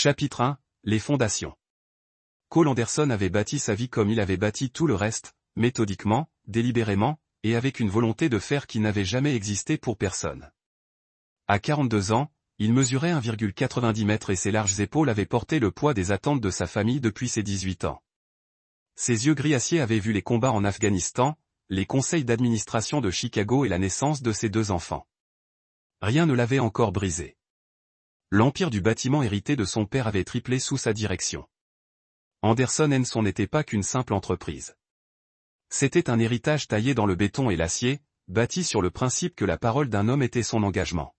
Chapitre 1. Les fondations. Cole Anderson avait bâti sa vie comme il avait bâti tout le reste, méthodiquement, délibérément, et avec une volonté de faire qui n'avait jamais existé pour personne. À 42 ans, il mesurait 1,90 m et ses larges épaules avaient porté le poids des attentes de sa famille depuis ses 18 ans. Ses yeux gris acier avaient vu les combats en Afghanistan, les conseils d'administration de Chicago et la naissance de ses 2 enfants. Rien ne l'avait encore brisé. L'empire du bâtiment hérité de son père avait triplé sous sa direction. Anderson & Son n'était pas qu'une simple entreprise. C'était un héritage taillé dans le béton et l'acier, bâti sur le principe que la parole d'un homme était son engagement.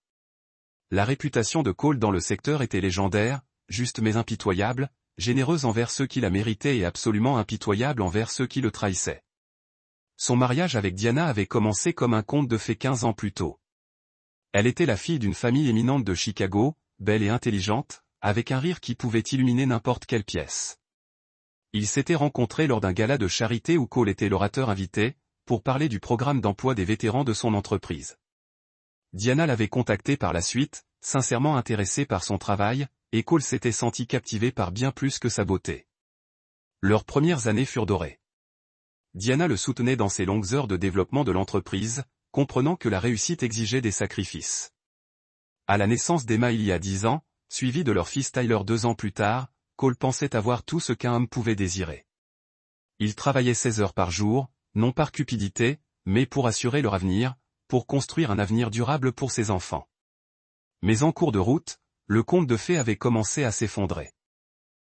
La réputation de Cole dans le secteur était légendaire, juste mais impitoyable, généreuse envers ceux qui la méritaient et absolument impitoyable envers ceux qui le trahissaient. Son mariage avec Diana avait commencé comme un conte de fées 15 ans plus tôt. Elle était la fille d'une famille éminente de Chicago, belle et intelligente, avec un rire qui pouvait illuminer n'importe quelle pièce. Ils s'étaient rencontrés lors d'un gala de charité où Cole était l'orateur invité, pour parler du programme d'emploi des vétérans de son entreprise. Diana l'avait contacté par la suite, sincèrement intéressée par son travail, et Cole s'était senti captivé par bien plus que sa beauté. Leurs premières années furent dorées. Diana le soutenait dans ses longues heures de développement de l'entreprise, comprenant que la réussite exigeait des sacrifices. À la naissance d'Emma il y a 10 ans, suivie de leur fils Tyler 2 ans plus tard, Cole pensait avoir tout ce qu'un homme pouvait désirer. Il travaillait 16 heures par jour, non par cupidité, mais pour assurer leur avenir, pour construire un avenir durable pour ses enfants. Mais en cours de route, le conte de fées avait commencé à s'effondrer.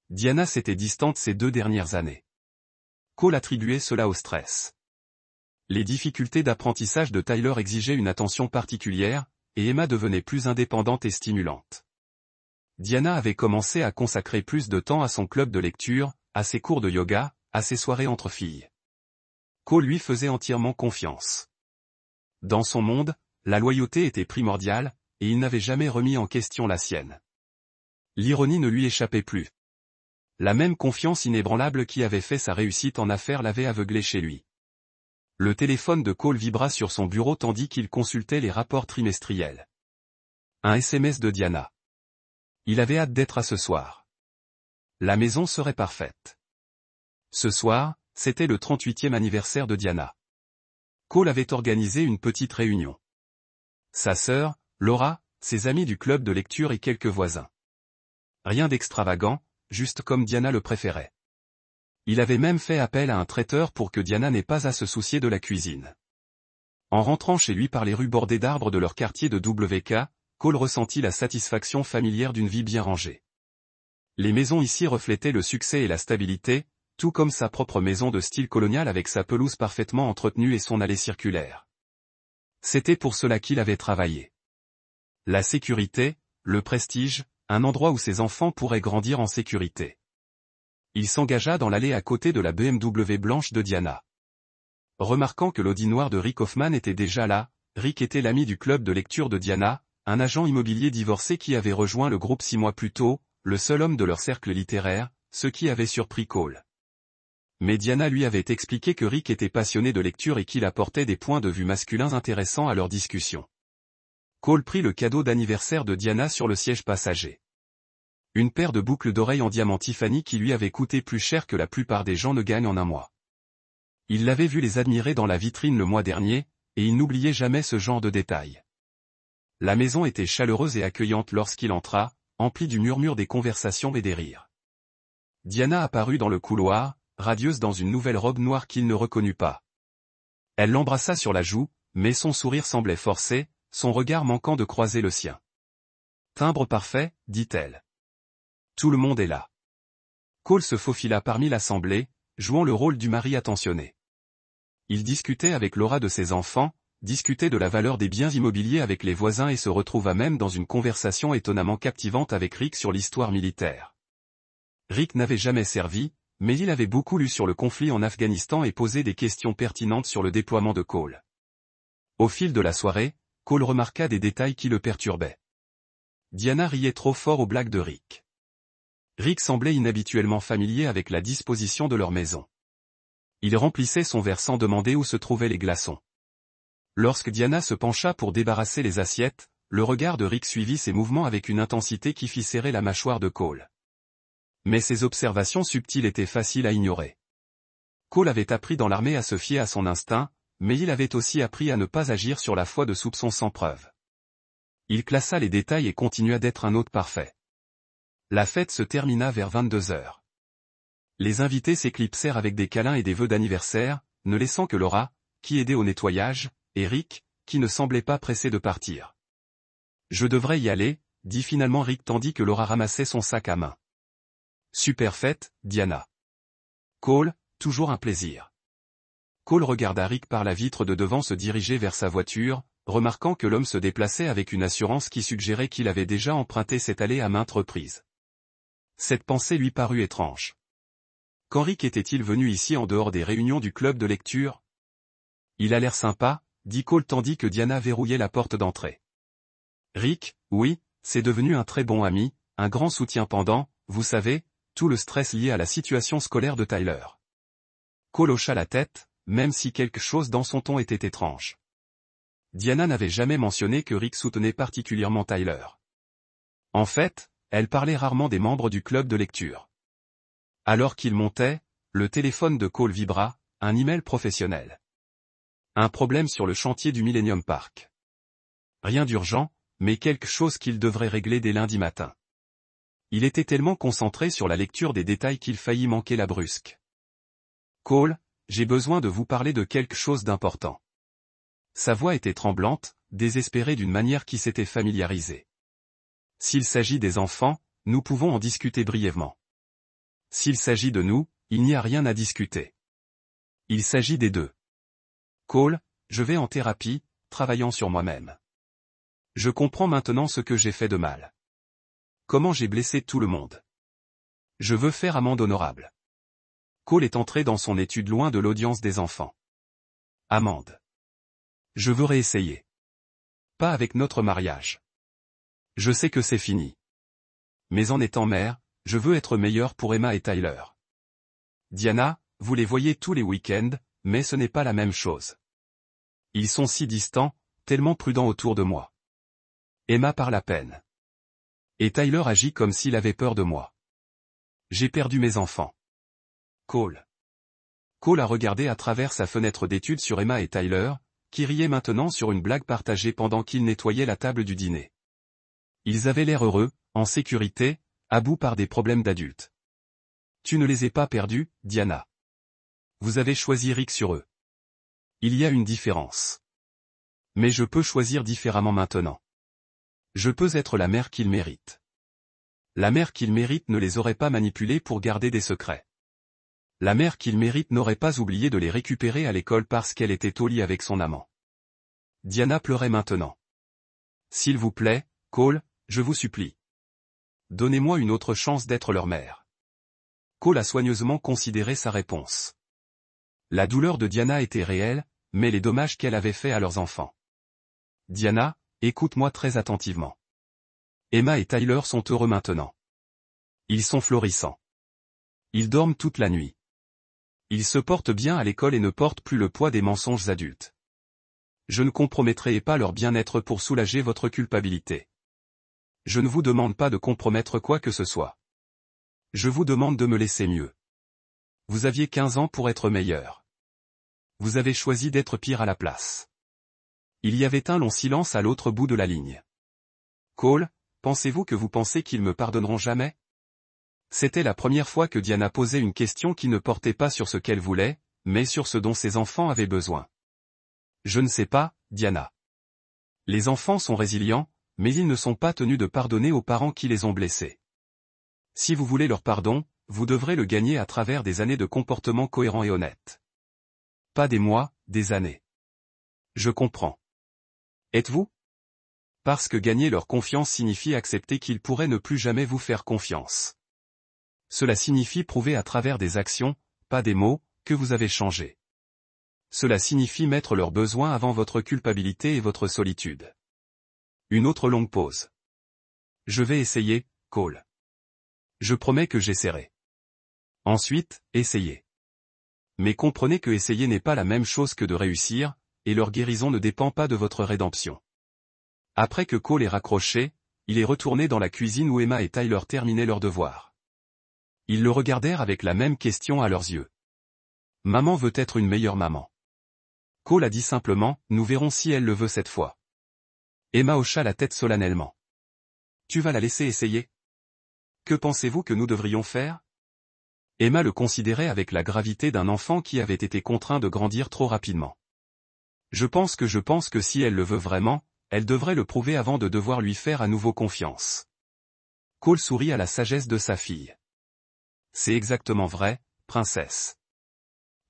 Diana s'était distante ces 2 dernières années. Cole attribuait cela au stress. Les difficultés d'apprentissage de Tyler exigeaient une attention particulière, et Emma devenait plus indépendante et stimulante. Diana avait commencé à consacrer plus de temps à son club de lecture, à ses cours de yoga, à ses soirées entre filles. Cole lui faisait entièrement confiance. Dans son monde, la loyauté était primordiale, et il n'avait jamais remis en question la sienne. L'ironie ne lui échappait plus. La même confiance inébranlable qui avait fait sa réussite en affaires l'avait aveuglé chez lui. Le téléphone de Cole vibra sur son bureau tandis qu'il consultait les rapports trimestriels. Un SMS de Diana. Il avait hâte d'être à ce soir. La maison serait parfaite. Ce soir, c'était le 38e anniversaire de Diana. Cole avait organisé une petite réunion. Sa sœur, Laura, ses amis du club de lecture et quelques voisins. Rien d'extravagant, juste comme Diana le préférait. Il avait même fait appel à un traiteur pour que Diana n'ait pas à se soucier de la cuisine. En rentrant chez lui par les rues bordées d'arbres de leur quartier de WK, Cole ressentit la satisfaction familière d'une vie bien rangée. Les maisons ici reflétaient le succès et la stabilité, tout comme sa propre maison de style colonial avec sa pelouse parfaitement entretenue et son allée circulaire. C'était pour cela qu'il avait travaillé. La sécurité, le prestige, un endroit où ses enfants pourraient grandir en sécurité. Il s'engagea dans l'allée à côté de la BMW blanche de Diana. Remarquant que l'Audi noir de Rick Hoffman était déjà là, Rick était l'ami du club de lecture de Diana, un agent immobilier divorcé qui avait rejoint le groupe 6 mois plus tôt, le seul homme de leur cercle littéraire, ce qui avait surpris Cole. Mais Diana lui avait expliqué que Rick était passionné de lecture et qu'il apportait des points de vue masculins intéressants à leur discussion. Cole prit le cadeau d'anniversaire de Diana sur le siège passager. Une paire de boucles d'oreilles en diamant Tiffany qui lui avait coûté plus cher que la plupart des gens ne gagnent en un mois. Il l'avait vu les admirer dans la vitrine le mois dernier, et il n'oubliait jamais ce genre de détails. La maison était chaleureuse et accueillante lorsqu'il entra, emplie du murmure des conversations et des rires. Diana apparut dans le couloir, radieuse dans une nouvelle robe noire qu'il ne reconnut pas. Elle l'embrassa sur la joue, mais son sourire semblait forcé, son regard manquant de croiser le sien. « Timbre parfait, dit-elle. Tout le monde est là. » Cole se faufila parmi l'assemblée, jouant le rôle du mari attentionné. Il discutait avec Laura de ses enfants, discutait de la valeur des biens immobiliers avec les voisins et se retrouva même dans une conversation étonnamment captivante avec Rick sur l'histoire militaire. Rick n'avait jamais servi, mais il avait beaucoup lu sur le conflit en Afghanistan et posé des questions pertinentes sur le déploiement de Cole. Au fil de la soirée, Cole remarqua des détails qui le perturbaient. Diana riait trop fort aux blagues de Rick. Rick semblait inhabituellement familier avec la disposition de leur maison. Il remplissait son verre sans demander où se trouvaient les glaçons. Lorsque Diana se pencha pour débarrasser les assiettes, le regard de Rick suivit ses mouvements avec une intensité qui fit serrer la mâchoire de Cole. Mais ces observations subtiles étaient faciles à ignorer. Cole avait appris dans l'armée à se fier à son instinct, mais il avait aussi appris à ne pas agir sur la foi de soupçons sans preuve. Il classa les détails et continua d'être un hôte parfait. La fête se termina vers 22h. Les invités s'éclipsèrent avec des câlins et des vœux d'anniversaire, ne laissant que Laura, qui aidait au nettoyage, et Rick, qui ne semblait pas pressé de partir. « Je devrais y aller », dit finalement Rick tandis que Laura ramassait son sac à main. « Super fête, Diana. »« Cole, toujours un plaisir. » Cole regarda Rick par la vitre de devant se diriger vers sa voiture, remarquant que l'homme se déplaçait avec une assurance qui suggérait qu'il avait déjà emprunté cette allée à maintes reprises. Cette pensée lui parut étrange. Quand Rick était-il venu ici en dehors des réunions du club de lecture? Il a l'air sympa, dit Cole tandis que Diana verrouillait la porte d'entrée. Rick, oui, c'est devenu un très bon ami, un grand soutien pendant, vous savez, tout le stress lié à la situation scolaire de Tyler. Cole hocha la tête, même si quelque chose dans son ton était étrange. Diana n'avait jamais mentionné que Rick soutenait particulièrement Tyler. En fait, elle parlait rarement des membres du club de lecture. Alors qu'il montait, le téléphone de Cole vibra, un email professionnel. Un problème sur le chantier du Millennium Park. Rien d'urgent, mais quelque chose qu'il devrait régler dès lundi matin. Il était tellement concentré sur la lecture des détails qu'il faillit manquer la brusque. Cole, j'ai besoin de vous parler de quelque chose d'important. Sa voix était tremblante, désespérée d'une manière qui s'était familiarisée. S'il s'agit des enfants, nous pouvons en discuter brièvement. S'il s'agit de nous, il n'y a rien à discuter. Il s'agit des deux. Cole, je vais en thérapie, travaillant sur moi-même. Je comprends maintenant ce que j'ai fait de mal. Comment j'ai blessé tout le monde. Je veux faire amende honorable. Cole est entré dans son étude loin de l'audience des enfants. Amende. Je veux réessayer. Pas avec notre mariage. Je sais que c'est fini. Mais en étant mère, je veux être meilleure pour Emma et Tyler. Diana, vous les voyez tous les week-ends, mais ce n'est pas la même chose. Ils sont si distants, tellement prudents autour de moi. Emma parle à peine. Et Tyler agit comme s'il avait peur de moi. J'ai perdu mes enfants. Cole. Cole a regardé à travers sa fenêtre d'étude sur Emma et Tyler, qui riaient maintenant sur une blague partagée pendant qu'ils nettoyaient la table du dîner. Ils avaient l'air heureux, en sécurité, à bout par des problèmes d'adultes. Tu ne les ai pas perdus, Diana. Vous avez choisi Rick sur eux. Il y a une différence. Mais je peux choisir différemment maintenant. Je peux être la mère qu'ils méritent. La mère qu'ils méritent ne les aurait pas manipulés pour garder des secrets. La mère qu'ils méritent n'aurait pas oublié de les récupérer à l'école parce qu'elle était au lit avec son amant. Diana pleurait maintenant. S'il vous plaît, Cole, je vous supplie. Donnez-moi une autre chance d'être leur mère. Cole a soigneusement considéré sa réponse. La douleur de Diana était réelle, mais les dommages qu'elle avait faits à leurs enfants. Diana, écoute-moi très attentivement. Emma et Tyler sont heureux maintenant. Ils sont florissants. Ils dorment toute la nuit. Ils se portent bien à l'école et ne portent plus le poids des mensonges adultes. Je ne compromettrai pas leur bien-être pour soulager votre culpabilité. Je ne vous demande pas de compromettre quoi que ce soit. Je vous demande de me laisser mieux. Vous aviez 15 ans pour être meilleur. Vous avez choisi d'être pire à la place. Il y avait un long silence à l'autre bout de la ligne. Cole, pensez-vous que vous pensez qu'ils me pardonneront jamais? C'était la première fois que Diana posait une question qui ne portait pas sur ce qu'elle voulait, mais sur ce dont ses enfants avaient besoin. Je ne sais pas, Diana. Les enfants sont résilients, mais ils ne sont pas tenus de pardonner aux parents qui les ont blessés. Si vous voulez leur pardon, vous devrez le gagner à travers des années de comportement cohérent et honnête. Pas des mois, des années. Je comprends. Êtes-vous? Parce que gagner leur confiance signifie accepter qu'ils pourraient ne plus jamais vous faire confiance. Cela signifie prouver à travers des actions, pas des mots, que vous avez changé. Cela signifie mettre leurs besoins avant votre culpabilité et votre solitude. Une autre longue pause. Je vais essayer, Cole. Je promets que j'essaierai. Ensuite, essayez. Mais comprenez que essayer n'est pas la même chose que de réussir, et leur guérison ne dépend pas de votre rédemption. Après que Cole ait raccroché, il est retourné dans la cuisine où Emma et Tyler terminaient leurs devoirs. Ils le regardèrent avec la même question à leurs yeux. Maman veut être une meilleure maman. Cole a dit simplement, nous verrons si elle le veut cette fois. Emma hocha la tête solennellement. Tu vas la laisser essayer? Que pensez-vous que nous devrions faire? Emma le considérait avec la gravité d'un enfant qui avait été contraint de grandir trop rapidement. Je pense que si elle le veut vraiment, elle devrait le prouver avant de devoir lui faire à nouveau confiance. Cole sourit à la sagesse de sa fille. C'est exactement vrai, princesse.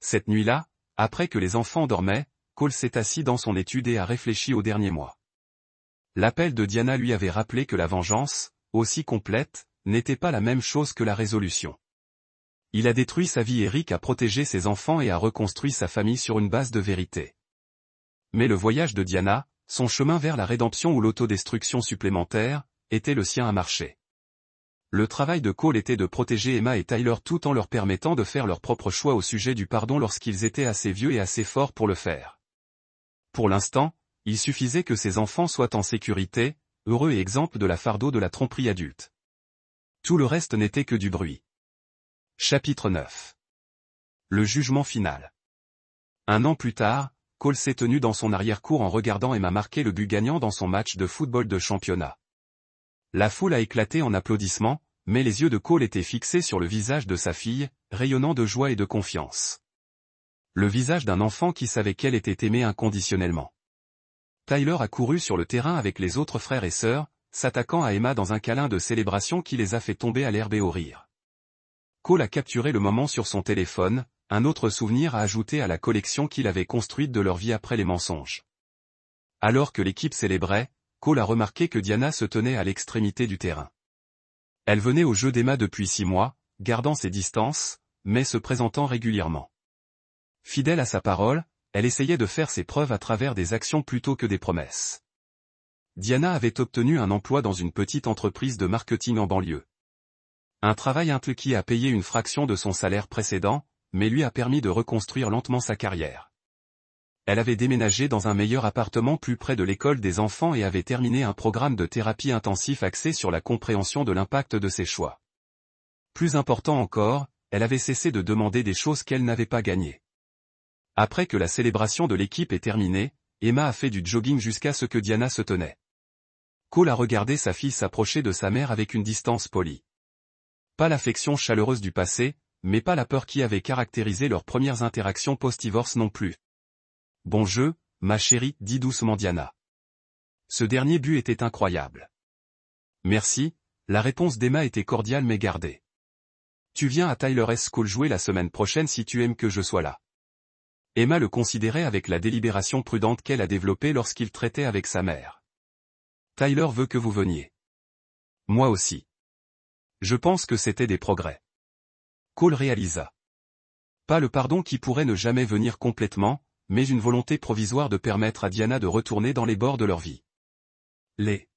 Cette nuit-là, après que les enfants dormaient, Cole s'est assis dans son étude et a réfléchi aux derniers mois. L'appel de Diana lui avait rappelé que la vengeance, aussi complète, n'était pas la même chose que la résolution. Il a détruit sa vie et Rick a protégé ses enfants et a reconstruit sa famille sur une base de vérité. Mais le voyage de Diana, son chemin vers la rédemption ou l'autodestruction supplémentaire, était le sien à marcher. Le travail de Cole était de protéger Emma et Tyler tout en leur permettant de faire leur propre choix au sujet du pardon lorsqu'ils étaient assez vieux et assez forts pour le faire. Pour l'instant, il suffisait que ses enfants soient en sécurité, heureux et exempts de la fardeau de la tromperie adulte. Tout le reste n'était que du bruit. Chapitre 9. Le jugement final. 1 an plus tard, Cole s'est tenu dans son arrière-cour en regardant Emma marquer le but gagnant dans son match de football de championnat. La foule a éclaté en applaudissements, mais les yeux de Cole étaient fixés sur le visage de sa fille, rayonnant de joie et de confiance. Le visage d'un enfant qui savait qu'elle était aimée inconditionnellement. Tyler a couru sur le terrain avec les autres frères et sœurs, s'attaquant à Emma dans un câlin de célébration qui les a fait tomber à l'herbe et au rire. Cole a capturé le moment sur son téléphone, un autre souvenir à ajouter à la collection qu'il avait construite de leur vie après les mensonges. Alors que l'équipe célébrait, Cole a remarqué que Diana se tenait à l'extrémité du terrain. Elle venait au jeu d'Emma depuis 6 mois, gardant ses distances, mais se présentant régulièrement. Fidèle à sa parole, elle essayait de faire ses preuves à travers des actions plutôt que des promesses. Diana avait obtenu un emploi dans une petite entreprise de marketing en banlieue. Un travail qui a payé une fraction de son salaire précédent, mais lui a permis de reconstruire lentement sa carrière. Elle avait déménagé dans un meilleur appartement plus près de l'école des enfants et avait terminé un programme de thérapie intensif axé sur la compréhension de l'impact de ses choix. Plus important encore, elle avait cessé de demander des choses qu'elle n'avait pas gagnées. Après que la célébration de l'équipe est terminée, Emma a fait du jogging jusqu'à ce que Diana se tenait. Cole a regardé sa fille s'approcher de sa mère avec une distance polie. Pas l'affection chaleureuse du passé, mais pas la peur qui avait caractérisé leurs premières interactions post-divorce non plus. Bon jeu, ma chérie, dit doucement Diana. Ce dernier but était incroyable. Merci, la réponse d'Emma était cordiale mais gardée. Tu viens à Tyler's School jouer la semaine prochaine si tu aimes que je sois là. Emma le considérait avec la délibération prudente qu'elle a développée lorsqu'il traitait avec sa mère. Tyler veut que vous veniez. Moi aussi. Je pense que c'était des progrès. Cole réalisa. Pas le pardon qui pourrait ne jamais venir complètement, mais une volonté provisoire de permettre à Diana de retourner dans les bords de leur vie. Les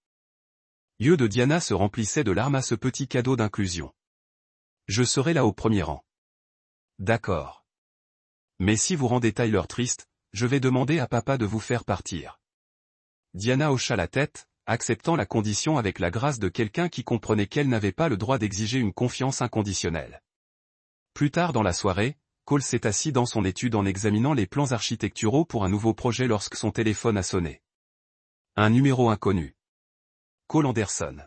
yeux de Diana se remplissaient de larmes à ce petit cadeau d'inclusion. Je serai là au premier rang. D'accord. Mais si vous rendez Tyler triste, je vais demander à papa de vous faire partir. Diana hocha la tête, acceptant la condition avec la grâce de quelqu'un qui comprenait qu'elle n'avait pas le droit d'exiger une confiance inconditionnelle. Plus tard dans la soirée, Cole s'est assis dans son étude en examinant les plans architecturaux pour un nouveau projet lorsque son téléphone a sonné. Un numéro inconnu. Cole Anderson.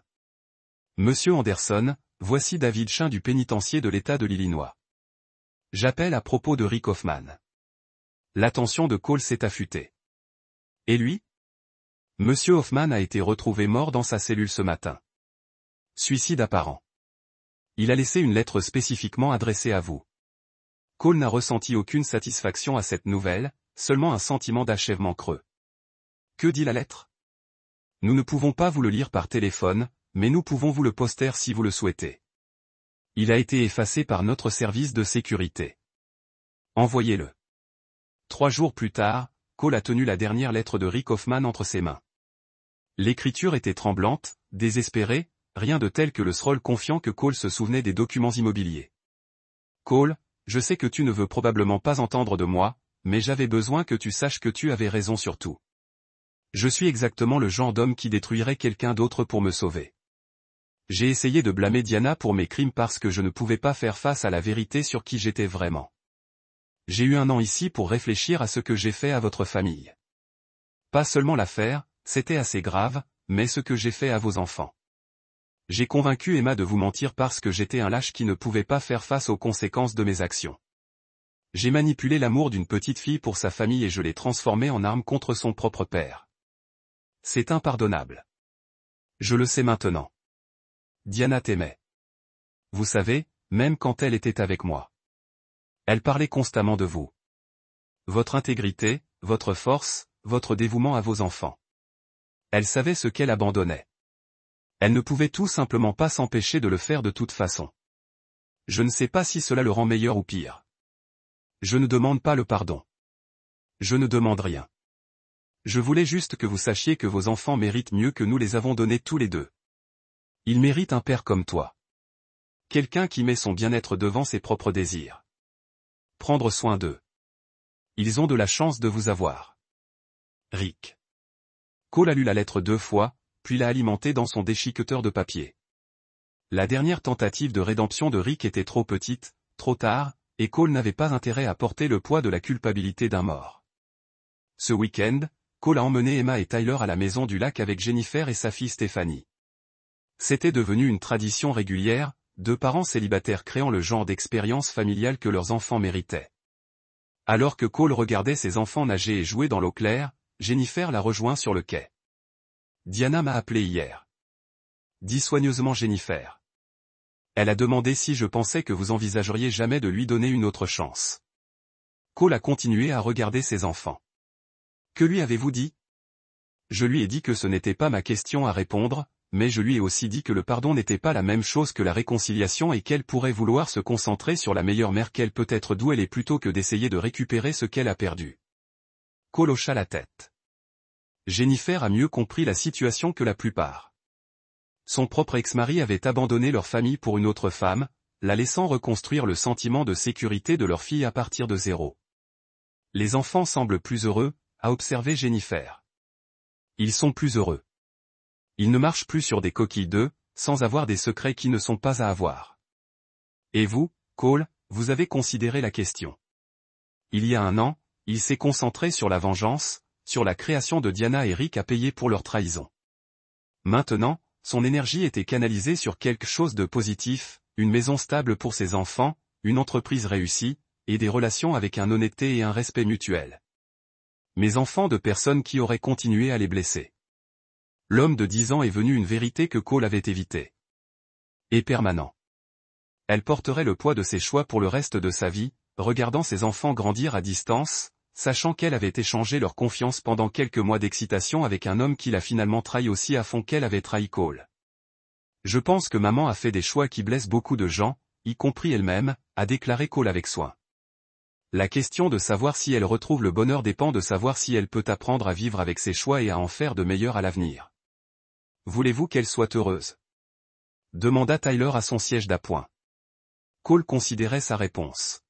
Monsieur Anderson, voici David Chin du pénitencier de l'État de l'Illinois. J'appelle à propos de Rick Hoffman. L'attention de Cole s'est affûtée. Et lui? Monsieur Hoffman a été retrouvé mort dans sa cellule ce matin. Suicide apparent. Il a laissé une lettre spécifiquement adressée à vous. Cole n'a ressenti aucune satisfaction à cette nouvelle, seulement un sentiment d'achèvement creux. Que dit la lettre? Nous ne pouvons pas vous le lire par téléphone, mais nous pouvons vous le poster si vous le souhaitez. Il a été effacé par notre service de sécurité. Envoyez-le. 3 jours plus tard, Cole a tenu la dernière lettre de Rick Hoffman entre ses mains. L'écriture était tremblante, désespérée, rien de tel que le scroll confiant que Cole se souvenait des documents immobiliers. Cole, je sais que tu ne veux probablement pas entendre de moi, mais j'avais besoin que tu saches que tu avais raison sur tout. Je suis exactement le genre d'homme qui détruirait quelqu'un d'autre pour me sauver. J'ai essayé de blâmer Diana pour mes crimes parce que je ne pouvais pas faire face à la vérité sur qui j'étais vraiment. J'ai eu 1 an ici pour réfléchir à ce que j'ai fait à votre famille. Pas seulement l'affaire, c'était assez grave, mais ce que j'ai fait à vos enfants. J'ai convaincu Emma de vous mentir parce que j'étais un lâche qui ne pouvait pas faire face aux conséquences de mes actions. J'ai manipulé l'amour d'une petite fille pour sa famille et je l'ai transformé en arme contre son propre père. C'est impardonnable. Je le sais maintenant. Diana t'aimait. Vous savez, même quand elle était avec moi. Elle parlait constamment de vous. Votre intégrité, votre force, votre dévouement à vos enfants. Elle savait ce qu'elle abandonnait. Elle ne pouvait tout simplement pas s'empêcher de le faire de toute façon. Je ne sais pas si cela le rend meilleur ou pire. Je ne demande pas le pardon. Je ne demande rien. Je voulais juste que vous sachiez que vos enfants méritent mieux que nous les avons donnés tous les deux. Ils méritent un père comme toi. Quelqu'un qui met son bien-être devant ses propres désirs. Prendre soin d'eux. Ils ont de la chance de vous avoir. Rick. Cole a lu la lettre 2 fois, puis l'a alimentée dans son déchiqueteur de papier. La dernière tentative de rédemption de Rick était trop petite, trop tard, et Cole n'avait pas intérêt à porter le poids de la culpabilité d'un mort. Ce week-end, Cole a emmené Emma et Tyler à la maison du lac avec Jennifer et sa fille Stephanie. C'était devenu une tradition régulière, 2 parents célibataires créant le genre d'expérience familiale que leurs enfants méritaient. Alors que Cole regardait ses enfants nager et jouer dans l'eau claire, Jennifer l'a rejoint sur le quai. Diana m'a appelé hier. Dit soigneusement Jennifer. Elle a demandé si je pensais que vous envisageriez jamais de lui donner une autre chance. Cole a continué à regarder ses enfants. Que lui avez-vous dit? Je lui ai dit que ce n'était pas ma question à répondre, mais je lui ai aussi dit que le pardon n'était pas la même chose que la réconciliation et qu'elle pourrait vouloir se concentrer sur la meilleure mère qu'elle peut être d'où elle est plutôt que d'essayer de récupérer ce qu'elle a perdu. Cole hocha la tête. Jennifer a mieux compris la situation que la plupart. Son propre ex-mari avait abandonné leur famille pour une autre femme, la laissant reconstruire le sentiment de sécurité de leur fille à partir de zéro. Les enfants semblent plus heureux, a observé Jennifer. Ils sont plus heureux. Ils ne marchent plus sur des coquilles d'œufs, sans avoir des secrets qui ne sont pas à avoir. Et vous, Cole, vous avez considéré la question. Il y a 1 an, il s'est concentré sur la vengeance, sur la création de Diana et Rick à payer pour leur trahison. Maintenant, son énergie était canalisée sur quelque chose de positif, une maison stable pour ses enfants, une entreprise réussie, et des relations avec un honnêteté et un respect mutuel. Mais enfants de personnes qui auraient continué à les blesser. L'homme de 10 ans est venu une vérité que Cole avait évitée. Et permanent. Elle porterait le poids de ses choix pour le reste de sa vie, regardant ses enfants grandir à distance, sachant qu'elle avait échangé leur confiance pendant quelques mois d'excitation avec un homme qui l'a finalement trahi aussi à fond qu'elle avait trahi Cole. Je pense que maman a fait des choix qui blessent beaucoup de gens, y compris elle-même, a déclaré Cole avec soin. La question de savoir si elle retrouve le bonheur dépend de savoir si elle peut apprendre à vivre avec ses choix et à en faire de meilleurs à l'avenir. Voulez-vous qu'elle soit heureuse? Demanda Tyler à son siège d'appoint. Cole considérait sa réponse.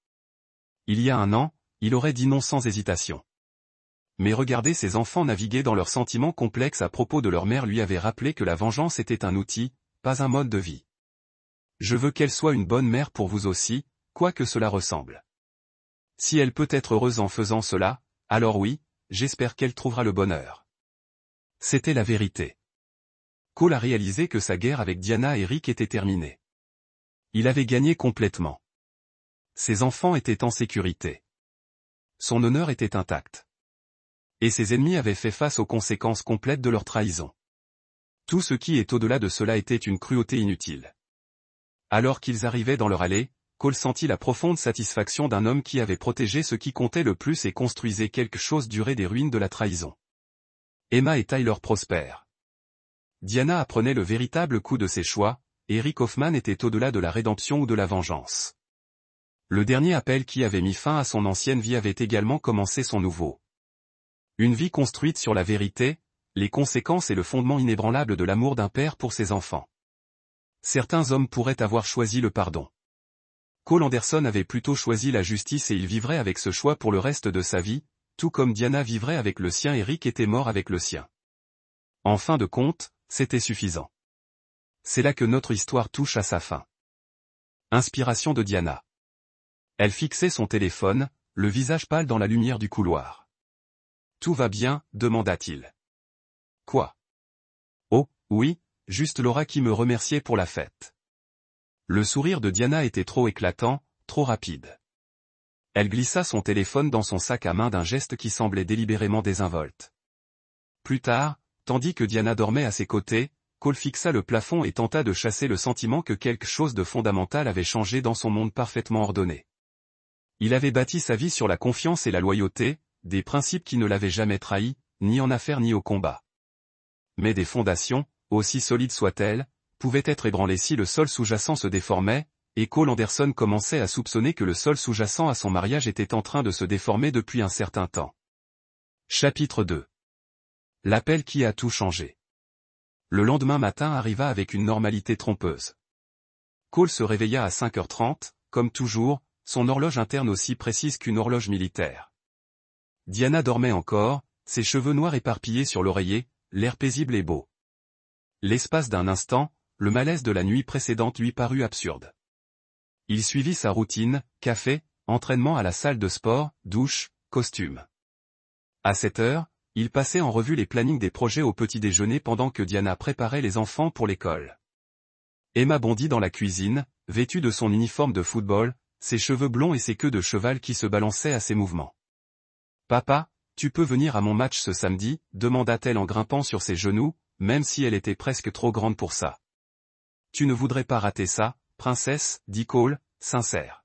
Il y a 1 an, il aurait dit non sans hésitation. Mais regarder ses enfants naviguer dans leurs sentiments complexes à propos de leur mère lui avait rappelé que la vengeance était un outil, pas un mode de vie. Je veux qu'elle soit une bonne mère pour vous aussi, quoi que cela ressemble. Si elle peut être heureuse en faisant cela, alors oui, j'espère qu'elle trouvera le bonheur. C'était la vérité. Cole a réalisé que sa guerre avec Diana et Rick était terminée. Il avait gagné complètement. Ses enfants étaient en sécurité. Son honneur était intact. Et ses ennemis avaient fait face aux conséquences complètes de leur trahison. Tout ce qui est au-delà de cela était une cruauté inutile. Alors qu'ils arrivaient dans leur allée, Cole sentit la profonde satisfaction d'un homme qui avait protégé ce qui comptait le plus et construisait quelque chose duré des ruines de la trahison. Emma et Tyler prospèrent. Diana apprenait le véritable coût de ses choix, et Rick Hoffman était au-delà de la rédemption ou de la vengeance. Le dernier appel qui avait mis fin à son ancienne vie avait également commencé son nouveau. Une vie construite sur la vérité, les conséquences et le fondement inébranlable de l'amour d'un père pour ses enfants. Certains hommes pourraient avoir choisi le pardon. Cole Anderson avait plutôt choisi la justice et il vivrait avec ce choix pour le reste de sa vie, tout comme Diana vivrait avec le sien et Rick était mort avec le sien. En fin de compte, c'était suffisant. C'est là que notre histoire touche à sa fin. Inspiration de Diana. Elle fixait son téléphone, le visage pâle dans la lumière du couloir. « Tout va bien ?» demanda-t-il. « Quoi ? » « Oh, oui, juste Laura qui me remerciait pour la fête. » Le sourire de Diana était trop éclatant, trop rapide. Elle glissa son téléphone dans son sac à main d'un geste qui semblait délibérément désinvolte. Plus tard, tandis que Diana dormait à ses côtés, Cole fixa le plafond et tenta de chasser le sentiment que quelque chose de fondamental avait changé dans son monde parfaitement ordonné. Il avait bâti sa vie sur la confiance et la loyauté, des principes qui ne l'avaient jamais trahi, ni en affaires ni au combat. Mais des fondations, aussi solides soient-elles, pouvaient être ébranlées si le sol sous-jacent se déformait, et Cole Anderson commençait à soupçonner que le sol sous-jacent à son mariage était en train de se déformer depuis un certain temps. Chapitre 2. L'appel qui a tout changé. Le lendemain matin arriva avec une normalité trompeuse. Cole se réveilla à 5h30, comme toujours, son horloge interne aussi précise qu'une horloge militaire. Diana dormait encore, ses cheveux noirs éparpillés sur l'oreiller, l'air paisible et beau. L'espace d'un instant, le malaise de la nuit précédente lui parut absurde. Il suivit sa routine, café, entraînement à la salle de sport, douche, costume. À 7 heures, il passait en revue les plannings des projets au petit déjeuner pendant que Diana préparait les enfants pour l'école. Emma bondit dans la cuisine, vêtue de son uniforme de football, ses cheveux blonds et ses queues de cheval qui se balançaient à ses mouvements. « Papa, tu peux venir à mon match ce samedi ?» demanda-t-elle en grimpant sur ses genoux, même si elle était presque trop grande pour ça. « Tu ne voudrais pas rater ça, princesse ?» dit Cole, sincère.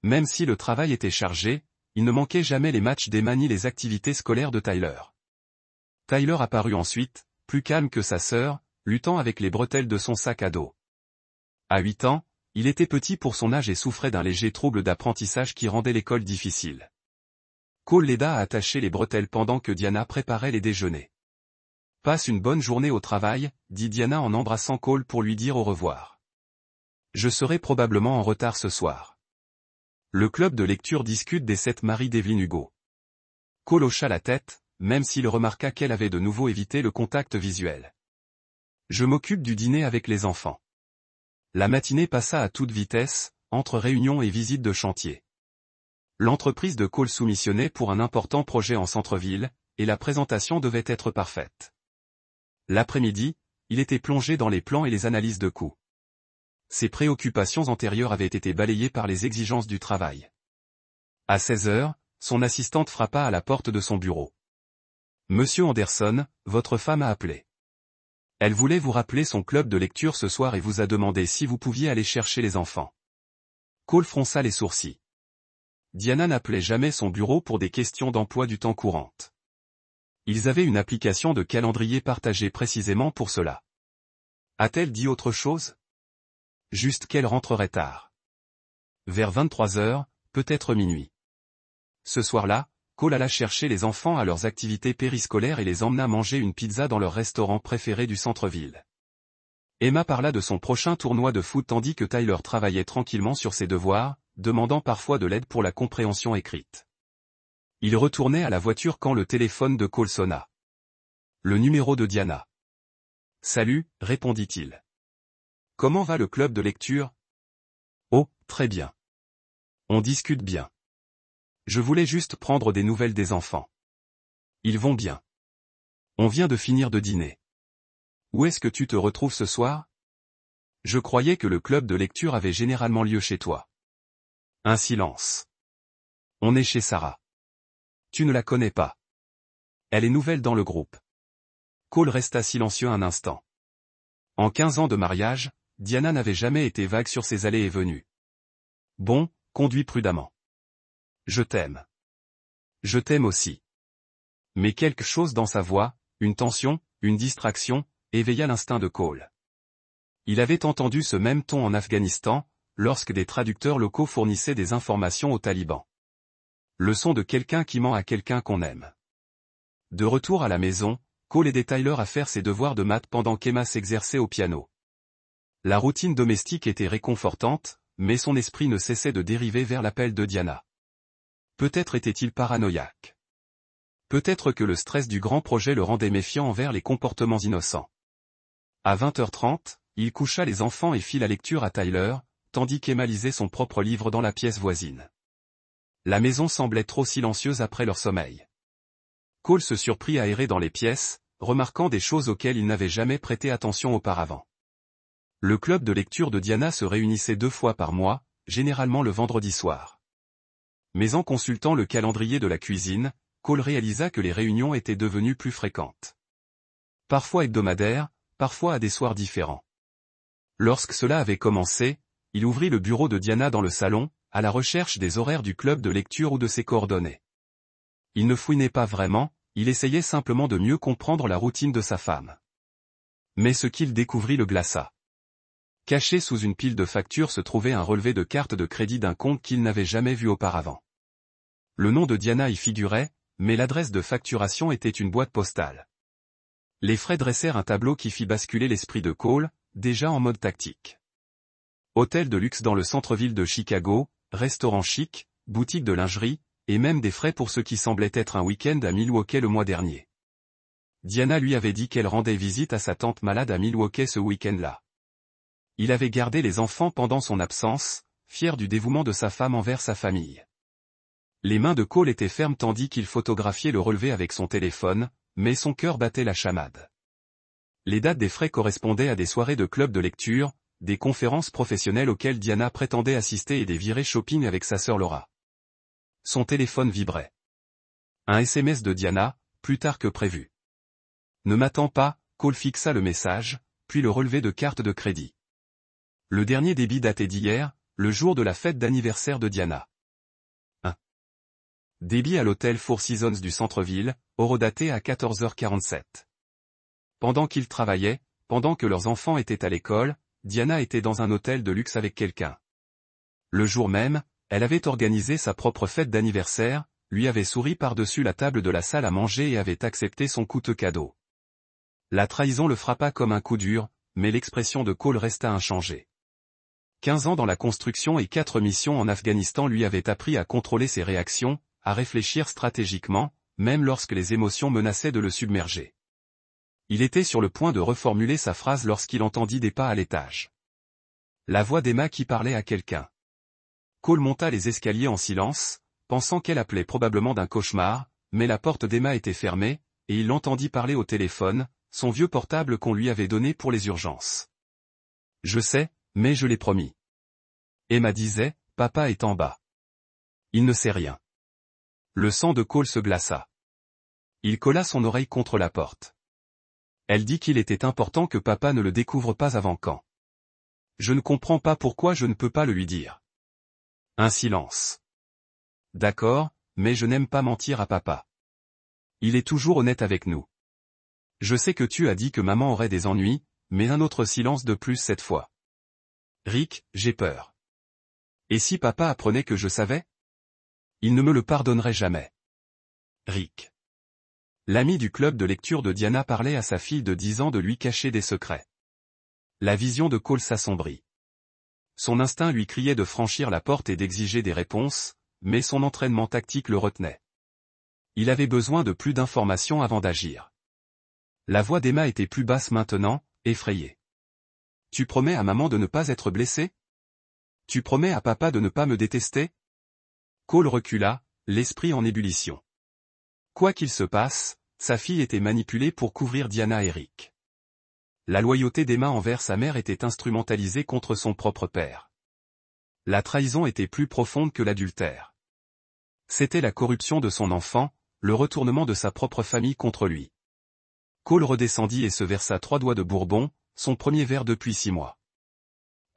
Même si le travail était chargé, il ne manquait jamais les matchs d'Emma ni les activités scolaires de Tyler. Tyler apparut ensuite, plus calme que sa sœur, luttant avec les bretelles de son sac à dos. À 8 ans, il était petit pour son âge et souffrait d'un léger trouble d'apprentissage qui rendait l'école difficile. Cole l'aida à attacher les bretelles pendant que Diana préparait les déjeuners. « Passe une bonne journée au travail » dit Diana en embrassant Cole pour lui dire au revoir. « Je serai probablement en retard ce soir. » Le club de lecture discute des 7 Marie d'Evelyn Hugo. Cole hocha la tête, même s'il remarqua qu'elle avait de nouveau évité le contact visuel. « Je m'occupe du dîner avec les enfants. » La matinée passa à toute vitesse, entre réunions et visites de chantier. L'entreprise de Cole soumissionnait pour un important projet en centre-ville, et la présentation devait être parfaite. L'après-midi, il était plongé dans les plans et les analyses de coûts. Ses préoccupations antérieures avaient été balayées par les exigences du travail. À 16 heures, son assistante frappa à la porte de son bureau. « Monsieur Anderson, votre femme a appelé. Elle voulait vous rappeler son club de lecture ce soir et vous a demandé si vous pouviez aller chercher les enfants. » Cole fronça les sourcils. Diana n'appelait jamais son bureau pour des questions d'emploi du temps courantes. Ils avaient une application de calendrier partagée précisément pour cela. A-t-elle dit autre chose? Juste qu'elle rentrerait tard. Vers 23 heures, peut-être minuit. Ce soir-là, Cole alla chercher les enfants à leurs activités périscolaires et les emmena manger une pizza dans leur restaurant préféré du centre-ville. Emma parla de son prochain tournoi de foot tandis que Tyler travaillait tranquillement sur ses devoirs, demandant parfois de l'aide pour la compréhension écrite. Il retournait à la voiture quand le téléphone de Cole sonna. Le numéro de Diana. « Salut » répondit-il. « Comment va le club de lecture ?»« Oh, très bien. On discute bien. Je voulais juste prendre des nouvelles des enfants. Ils vont bien. On vient de finir de dîner. Où est-ce que tu te retrouves ce soir? Je croyais que le club de lecture avait généralement lieu chez toi. » Un silence. On est chez Sarah. Tu ne la connais pas. Elle est nouvelle dans le groupe. Cole resta silencieux un instant. En 15 ans de mariage, Diana n'avait jamais été vague sur ses allées et venues. Bon, conduis prudemment. Je t'aime. Je t'aime aussi. Mais quelque chose dans sa voix, une tension, une distraction, éveilla l'instinct de Cole. Il avait entendu ce même ton en Afghanistan, lorsque des traducteurs locaux fournissaient des informations aux talibans. Le son de quelqu'un qui ment à quelqu'un qu'on aime. De retour à la maison, Cole aidait Tyler à faire ses devoirs de maths pendant qu'Emma s'exerçait au piano. La routine domestique était réconfortante, mais son esprit ne cessait de dériver vers l'appel de Diana. Peut-être était-il paranoïaque. Peut-être que le stress du grand projet le rendait méfiant envers les comportements innocents. À 20h30, il coucha les enfants et fit la lecture à Tyler, tandis qu'Emma lisait son propre livre dans la pièce voisine. La maison semblait trop silencieuse après leur sommeil. Cole se surprit à errer dans les pièces, remarquant des choses auxquelles il n'avait jamais prêté attention auparavant. Le club de lecture de Diana se réunissait 2 fois par mois, généralement le vendredi soir. Mais en consultant le calendrier de la cuisine, Cole réalisa que les réunions étaient devenues plus fréquentes. Parfois hebdomadaires, parfois à des soirs différents. Lorsque cela avait commencé, il ouvrit le bureau de Diana dans le salon, à la recherche des horaires du club de lecture ou de ses coordonnées. Il ne fouinait pas vraiment, il essayait simplement de mieux comprendre la routine de sa femme. Mais ce qu'il découvrit le glaça. Caché sous une pile de factures se trouvait un relevé de carte de crédit d'un compte qu'il n'avait jamais vu auparavant. Le nom de Diana y figurait, mais l'adresse de facturation était une boîte postale. Les frais dressèrent un tableau qui fit basculer l'esprit de Cole, déjà en mode tactique. Hôtel de luxe dans le centre-ville de Chicago, restaurant chic, boutique de lingerie, et même des frais pour ce qui semblait être un week-end à Milwaukee le mois dernier. Diana lui avait dit qu'elle rendait visite à sa tante malade à Milwaukee ce week-end-là. Il avait gardé les enfants pendant son absence, fier du dévouement de sa femme envers sa famille. Les mains de Cole étaient fermes tandis qu'il photographiait le relevé avec son téléphone, mais son cœur battait la chamade. Les dates des frais correspondaient à des soirées de club de lecture, des conférences professionnelles auxquelles Diana prétendait assister et des virées shopping avec sa sœur Laura. Son téléphone vibrait. Un SMS de Diana, plus tard que prévu. Ne m'attends pas, Cole fixa le message, puis le relevé de carte de crédit. Le dernier débit datait d'hier, le jour de la fête d'anniversaire de Diana. Débit à l'hôtel Four Seasons du centre-ville, horodaté à 14h47. Pendant qu'ils travaillaient, pendant que leurs enfants étaient à l'école, Diana était dans un hôtel de luxe avec quelqu'un. Le jour même, elle avait organisé sa propre fête d'anniversaire, lui avait souri par-dessus la table de la salle à manger et avait accepté son coûteux cadeau. La trahison le frappa comme un coup dur, mais l'expression de Cole resta inchangée. 15 ans dans la construction et 4 missions en Afghanistan lui avaient appris à contrôler ses réactions, à réfléchir stratégiquement, même lorsque les émotions menaçaient de le submerger. Il était sur le point de reformuler sa phrase lorsqu'il entendit des pas à l'étage. La voix d'Emma qui parlait à quelqu'un. Cole monta les escaliers en silence, pensant qu'elle appelait probablement d'un cauchemar, mais la porte d'Emma était fermée, et il l'entendit parler au téléphone, son vieux portable qu'on lui avait donné pour les urgences. « Je sais, mais je l'ai promis. » Emma disait, « Papa est en bas. » Il ne sait rien. Le sang de Cole se glaça. Il colla son oreille contre la porte. Elle dit qu'il était important que papa ne le découvre pas avant quand. Je ne comprends pas pourquoi je ne peux pas le lui dire. Un silence. D'accord, mais je n'aime pas mentir à papa. Il est toujours honnête avec nous. Je sais que tu as dit que maman aurait des ennuis, mais un autre silence de plus cette fois. Rick, j'ai peur. Et si papa apprenait que je savais? Il ne me le pardonnerait jamais. Rick. L'ami du club de lecture de Diana parlait à sa fille de 10 ans de lui cacher des secrets. La vision de Cole s'assombrit. Son instinct lui criait de franchir la porte et d'exiger des réponses, mais son entraînement tactique le retenait. Il avait besoin de plus d'informations avant d'agir. La voix d'Emma était plus basse maintenant, effrayée. Tu promets à maman de ne pas être blessé? Tu promets à papa de ne pas me détester? Cole recula, l'esprit en ébullition. Quoi qu'il se passe, sa fille était manipulée pour couvrir Diana et Rick. La loyauté d'Emma envers sa mère était instrumentalisée contre son propre père. La trahison était plus profonde que l'adultère. C'était la corruption de son enfant, le retournement de sa propre famille contre lui. Cole redescendit et se versa 3 doigts de bourbon, son premier verre depuis 6 mois.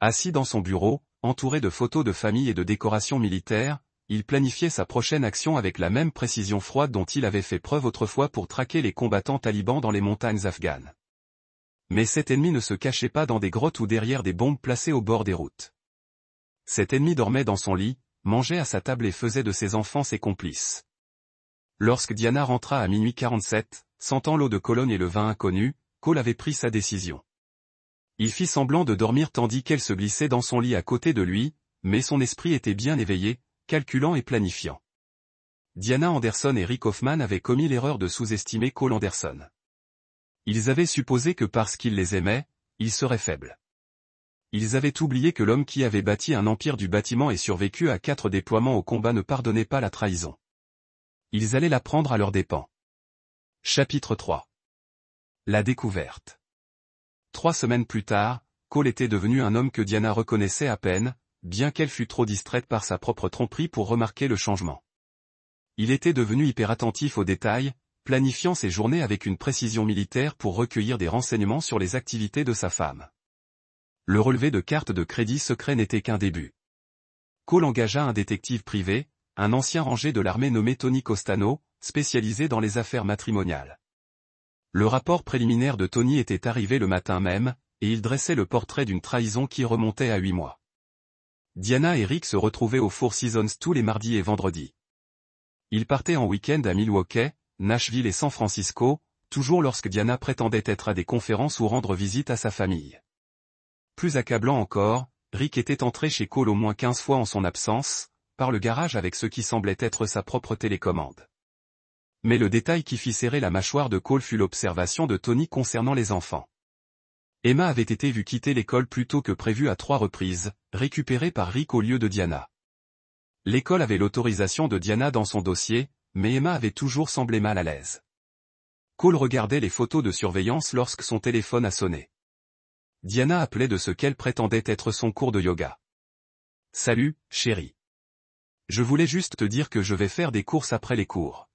Assis dans son bureau, entouré de photos de famille et de décorations militaires, il planifiait sa prochaine action avec la même précision froide dont il avait fait preuve autrefois pour traquer les combattants talibans dans les montagnes afghanes. Mais cet ennemi ne se cachait pas dans des grottes ou derrière des bombes placées au bord des routes. Cet ennemi dormait dans son lit, mangeait à sa table et faisait de ses enfants ses complices. Lorsque Diana rentra à minuit 47, sentant l'eau de Cologne et le vin inconnu, Cole avait pris sa décision. Il fit semblant de dormir tandis qu'elle se glissait dans son lit à côté de lui, mais son esprit était bien éveillé, calculant et planifiant. Diana Anderson et Rick Hoffman avaient commis l'erreur de sous-estimer Cole Anderson. Ils avaient supposé que parce qu'il les aimait, il serait faible. Ils avaient oublié que l'homme qui avait bâti un empire du bâtiment et survécu à 4 déploiements au combat ne pardonnait pas la trahison. Ils allaient la prendre à leurs dépens. Chapitre 3. La découverte. 3 semaines plus tard, Cole était devenu un homme que Diana reconnaissait à peine, bien qu'elle fût trop distraite par sa propre tromperie pour remarquer le changement. Il était devenu hyper attentif aux détails, planifiant ses journées avec une précision militaire pour recueillir des renseignements sur les activités de sa femme. Le relevé de carte de crédit secret n'était qu'un début. Cole engagea un détective privé, un ancien rangé de l'armée nommé Tony Costano, spécialisé dans les affaires matrimoniales. Le rapport préliminaire de Tony était arrivé le matin même, et il dressait le portrait d'une trahison qui remontait à 8 mois. Diana et Rick se retrouvaient au Four Seasons tous les mardis et vendredis. Ils partaient en week-end à Milwaukee, Nashville et San Francisco, toujours lorsque Diana prétendait être à des conférences ou rendre visite à sa famille. Plus accablant encore, Rick était entré chez Cole au moins 15 fois en son absence, par le garage avec ce qui semblait être sa propre télécommande. Mais le détail qui fit serrer la mâchoire de Cole fut l'observation de Tony concernant les enfants. Emma avait été vue quitter l'école plus tôt que prévu à 3 reprises, récupérée par Rick au lieu de Diana. L'école avait l'autorisation de Diana dans son dossier, mais Emma avait toujours semblé mal à l'aise. Cole regardait les photos de surveillance lorsque son téléphone a sonné. Diana appelait de ce qu'elle prétendait être son cours de yoga. « Salut, chérie. Je voulais juste te dire que je vais faire des courses après les cours.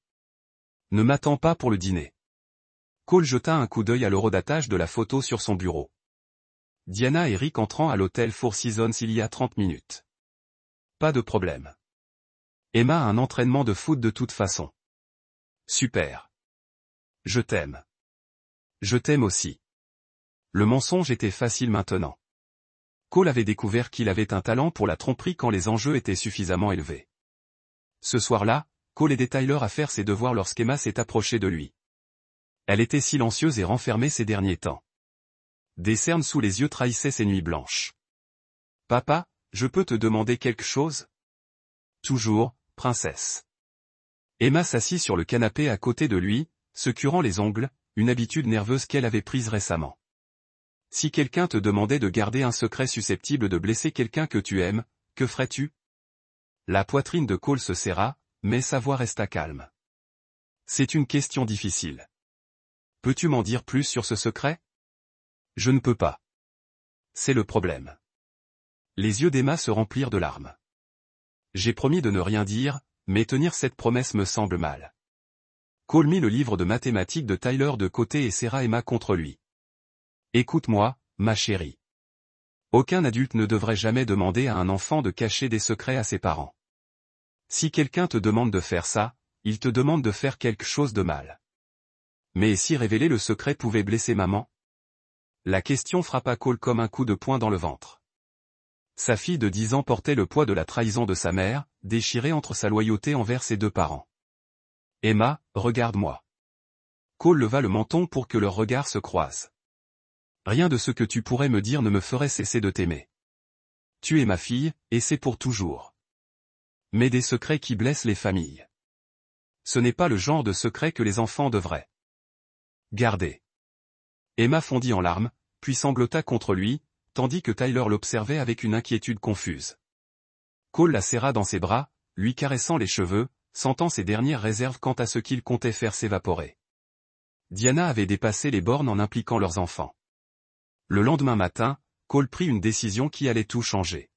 Ne m'attends pas pour le dîner. » Cole jeta un coup d'œil à l'horodatage de la photo sur son bureau. Diana et Rick entrant à l'hôtel Four Seasons il y a 30 minutes. Pas de problème. Emma a un entraînement de foot de toute façon. Super. Je t'aime. Je t'aime aussi. Le mensonge était facile maintenant. Cole avait découvert qu'il avait un talent pour la tromperie quand les enjeux étaient suffisamment élevés. Ce soir-là, Cole aidait Tyler à faire ses devoirs lorsqu'Emma s'est approchée de lui. Elle était silencieuse et renfermée ces derniers temps. Des cernes sous les yeux trahissaient ses nuits blanches. « Papa, je peux te demander quelque chose ? » Toujours, princesse. Emma s'assit sur le canapé à côté de lui, se curant les ongles, une habitude nerveuse qu'elle avait prise récemment. Si quelqu'un te demandait de garder un secret susceptible de blesser quelqu'un que tu aimes, que ferais-tu ? La poitrine de Cole se serra, mais sa voix resta calme. C'est une question difficile. Peux-tu m'en dire plus sur ce secret ? Je ne peux pas. C'est le problème. Les yeux d'Emma se remplirent de larmes. J'ai promis de ne rien dire, mais tenir cette promesse me semble mal. Cole mit le livre de mathématiques de Tyler de côté et serra Emma contre lui. Écoute-moi, ma chérie. Aucun adulte ne devrait jamais demander à un enfant de cacher des secrets à ses parents. Si quelqu'un te demande de faire ça, il te demande de faire quelque chose de mal. Mais si révéler le secret pouvait blesser maman ? La question frappa Cole comme un coup de poing dans le ventre. Sa fille de 10 ans portait le poids de la trahison de sa mère, déchirée entre sa loyauté envers ses 2 parents. Emma, regarde-moi. Cole leva le menton pour que leurs regards se croisent. Rien de ce que tu pourrais me dire ne me ferait cesser de t'aimer. Tu es ma fille, et c'est pour toujours. Mais des secrets qui blessent les familles. Ce n'est pas le genre de secret que les enfants devraient garder. Emma fondit en larmes, puis sanglota contre lui, tandis que Tyler l'observait avec une inquiétude confuse. Cole la serra dans ses bras, lui caressant les cheveux, sentant ses dernières réserves quant à ce qu'il comptait faire s'évaporer. Diana avait dépassé les bornes en impliquant leurs enfants. Le lendemain matin, Cole prit une décision qui allait tout changer.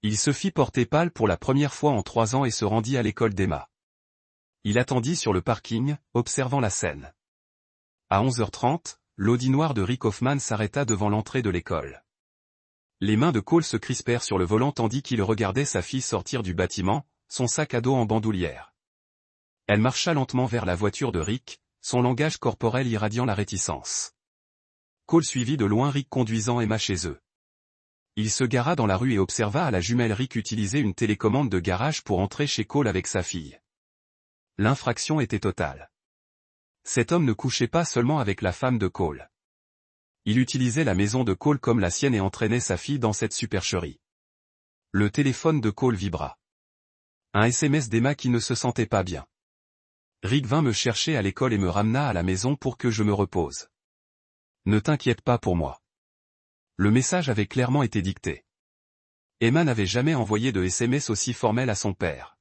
Il se fit porter pâle pour la première fois en 3 ans et se rendit à l'école d'Emma. Il attendit sur le parking, observant la scène. À 11h30, l'Audi noir de Rick Hoffman s'arrêta devant l'entrée de l'école. Les mains de Cole se crispèrent sur le volant tandis qu'il regardait sa fille sortir du bâtiment, son sac à dos en bandoulière. Elle marcha lentement vers la voiture de Rick, son langage corporel irradiant la réticence. Cole suivit de loin Rick conduisant Emma chez eux. Il se gara dans la rue et observa à la jumelle Rick utiliser une télécommande de garage pour entrer chez Cole avec sa fille. L'infraction était totale. Cet homme ne couchait pas seulement avec la femme de Cole. Il utilisait la maison de Cole comme la sienne et entraînait sa fille dans cette supercherie. Le téléphone de Cole vibra. Un SMS d'Emma qui ne se sentait pas bien. Rick vint me chercher à l'école et me ramena à la maison pour que je me repose. Ne t'inquiète pas pour moi. Le message avait clairement été dicté. Emma n'avait jamais envoyé de SMS aussi formel à son père.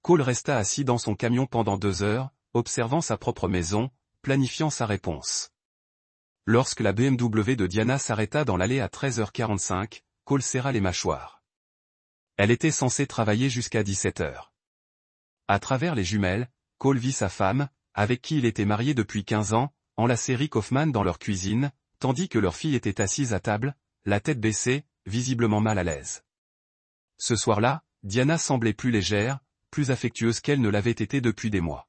Cole resta assis dans son camion pendant 2 heures, observant sa propre maison, planifiant sa réponse. Lorsque la BMW de Diana s'arrêta dans l'allée à 13h45, Cole serra les mâchoires. Elle était censée travailler jusqu'à 17h. À travers les jumelles, Cole vit sa femme, avec qui il était marié depuis 15 ans, enlacer Rick Hoffman dans leur cuisine, tandis que leur fille était assise à table, la tête baissée, visiblement mal à l'aise. Ce soir-là, Diana semblait plus légère, plus affectueuse qu'elle ne l'avait été depuis des mois.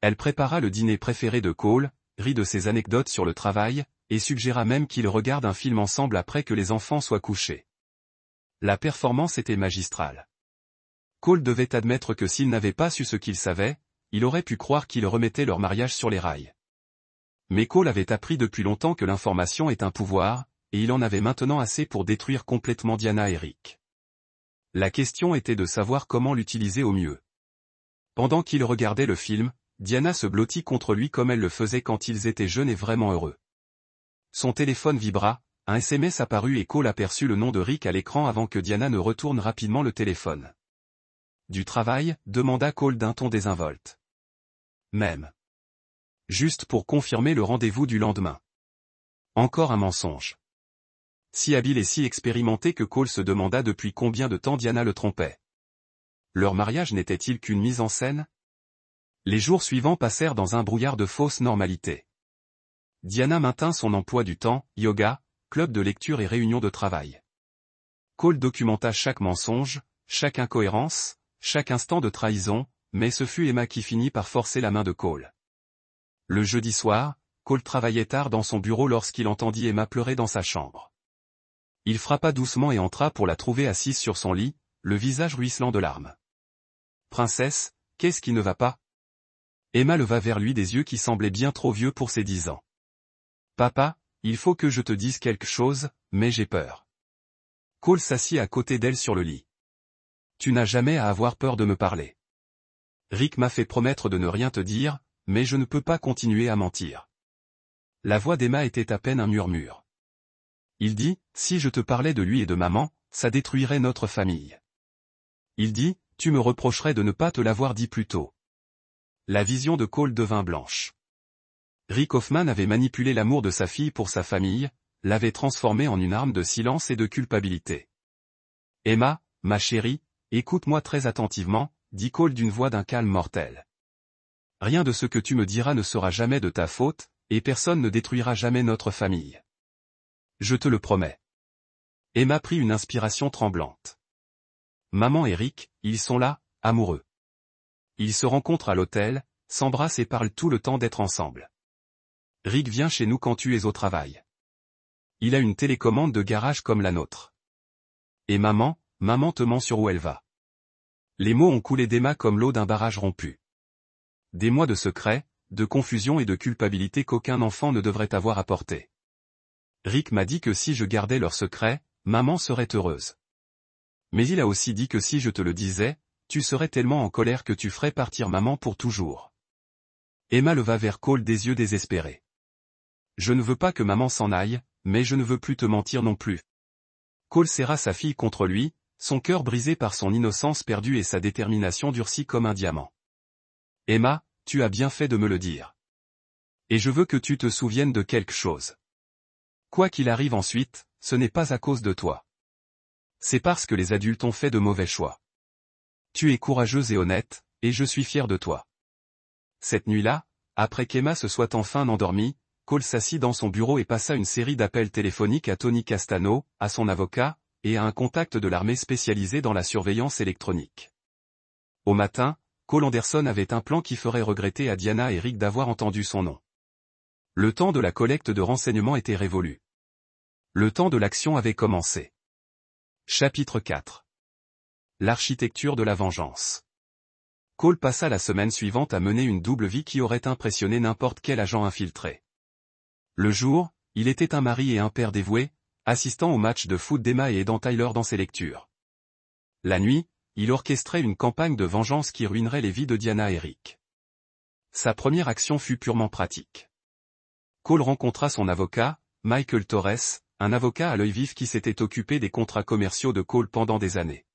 Elle prépara le dîner préféré de Cole, rit de ses anecdotes sur le travail, et suggéra même qu'ils regardent un film ensemble après que les enfants soient couchés. La performance était magistrale. Cole devait admettre que s'il n'avait pas su ce qu'il savait, il aurait pu croire qu'il remettait leur mariage sur les rails. Mais Cole avait appris depuis longtemps que l'information est un pouvoir, et il en avait maintenant assez pour détruire complètement Diana et Rick. La question était de savoir comment l'utiliser au mieux. Pendant qu'il regardait le film, Diana se blottit contre lui comme elle le faisait quand ils étaient jeunes et vraiment heureux. Son téléphone vibra, un SMS apparut et Cole aperçut le nom de Rick à l'écran avant que Diana ne retourne rapidement le téléphone. Du travail, demanda Cole d'un ton désinvolte. Même. Juste pour confirmer le rendez-vous du lendemain. Encore un mensonge. Si habile et si expérimenté que Cole se demanda depuis combien de temps Diana le trompait. Leur mariage n'était-il qu'une mise en scène? Les jours suivants passèrent dans un brouillard de fausse normalité. Diana maintint son emploi du temps, yoga, club de lecture et réunion de travail. Cole documenta chaque mensonge, chaque incohérence, chaque instant de trahison, mais ce fut Emma qui finit par forcer la main de Cole. Le jeudi soir, Cole travaillait tard dans son bureau lorsqu'il entendit Emma pleurer dans sa chambre. Il frappa doucement et entra pour la trouver assise sur son lit, le visage ruisselant de larmes. « Princesse, qu'est-ce qui ne va pas ?» Emma leva vers lui des yeux qui semblaient bien trop vieux pour ses 10 ans. « Papa, il faut que je te dise quelque chose, mais j'ai peur. » Cole s'assit à côté d'elle sur le lit. « Tu n'as jamais à avoir peur de me parler. Rick m'a fait promettre de ne rien te dire, mais je ne peux pas continuer à mentir. » La voix d'Emma était à peine un murmure. Il dit, « Si je te parlais de lui et de maman, ça détruirait notre famille. » Il dit, « Tu me reprocherais de ne pas te l'avoir dit plus tôt. » La vision de Cole devint blanche. Rick Hoffman avait manipulé l'amour de sa fille pour sa famille, l'avait transformé en une arme de silence et de culpabilité. « Emma, ma chérie, écoute-moi très attentivement, » dit Cole d'une voix d'un calme mortel. « Rien de ce que tu me diras ne sera jamais de ta faute, et personne ne détruira jamais notre famille. Je te le promets. » Emma prit une inspiration tremblante. Maman et Rick, ils sont là, amoureux. Ils se rencontrent à l'hôtel, s'embrassent et parlent tout le temps d'être ensemble. Rick vient chez nous quand tu es au travail. Il a une télécommande de garage comme la nôtre. Et maman te ment sur où elle va. Les mots ont coulé d'Emma comme l'eau d'un barrage rompu. Des mois de secrets, de confusion et de culpabilité qu'aucun enfant ne devrait avoir à porter. Rick m'a dit que si je gardais leur secret, maman serait heureuse. Mais il a aussi dit que si je te le disais, tu serais tellement en colère que tu ferais partir maman pour toujours. Emma leva vers Cole des yeux désespérés. Je ne veux pas que maman s'en aille, mais je ne veux plus te mentir non plus. Cole serra sa fille contre lui, son cœur brisé par son innocence perdue et sa détermination durcie comme un diamant. Emma, tu as bien fait de me le dire. Et je veux que tu te souviennes de quelque chose. Quoi qu'il arrive ensuite, ce n'est pas à cause de toi. C'est parce que les adultes ont fait de mauvais choix. Tu es courageuse et honnête, et je suis fier de toi. Cette nuit-là, après qu'Emma se soit enfin endormie, Cole s'assit dans son bureau et passa une série d'appels téléphoniques à Tony Castano, à son avocat, et à un contact de l'armée spécialisé dans la surveillance électronique. Au matin, Cole Anderson avait un plan qui ferait regretter à Diana et Rick d'avoir entendu son nom. Le temps de la collecte de renseignements était révolu. Le temps de l'action avait commencé. Chapitre 4. L'architecture de la vengeance. Cole passa la semaine suivante à mener une double vie qui aurait impressionné n'importe quel agent infiltré. Le jour, il était un mari et un père dévoué, assistant au match de foot d'Emma et aidant Tyler dans ses lectures. La nuit, il orchestrait une campagne de vengeance qui ruinerait les vies de Diana et Rick. Sa première action fut purement pratique. Cole rencontra son avocat, Michael Torres, un avocat à l'œil vif qui s'était occupé des contrats commerciaux de Cole pendant des années.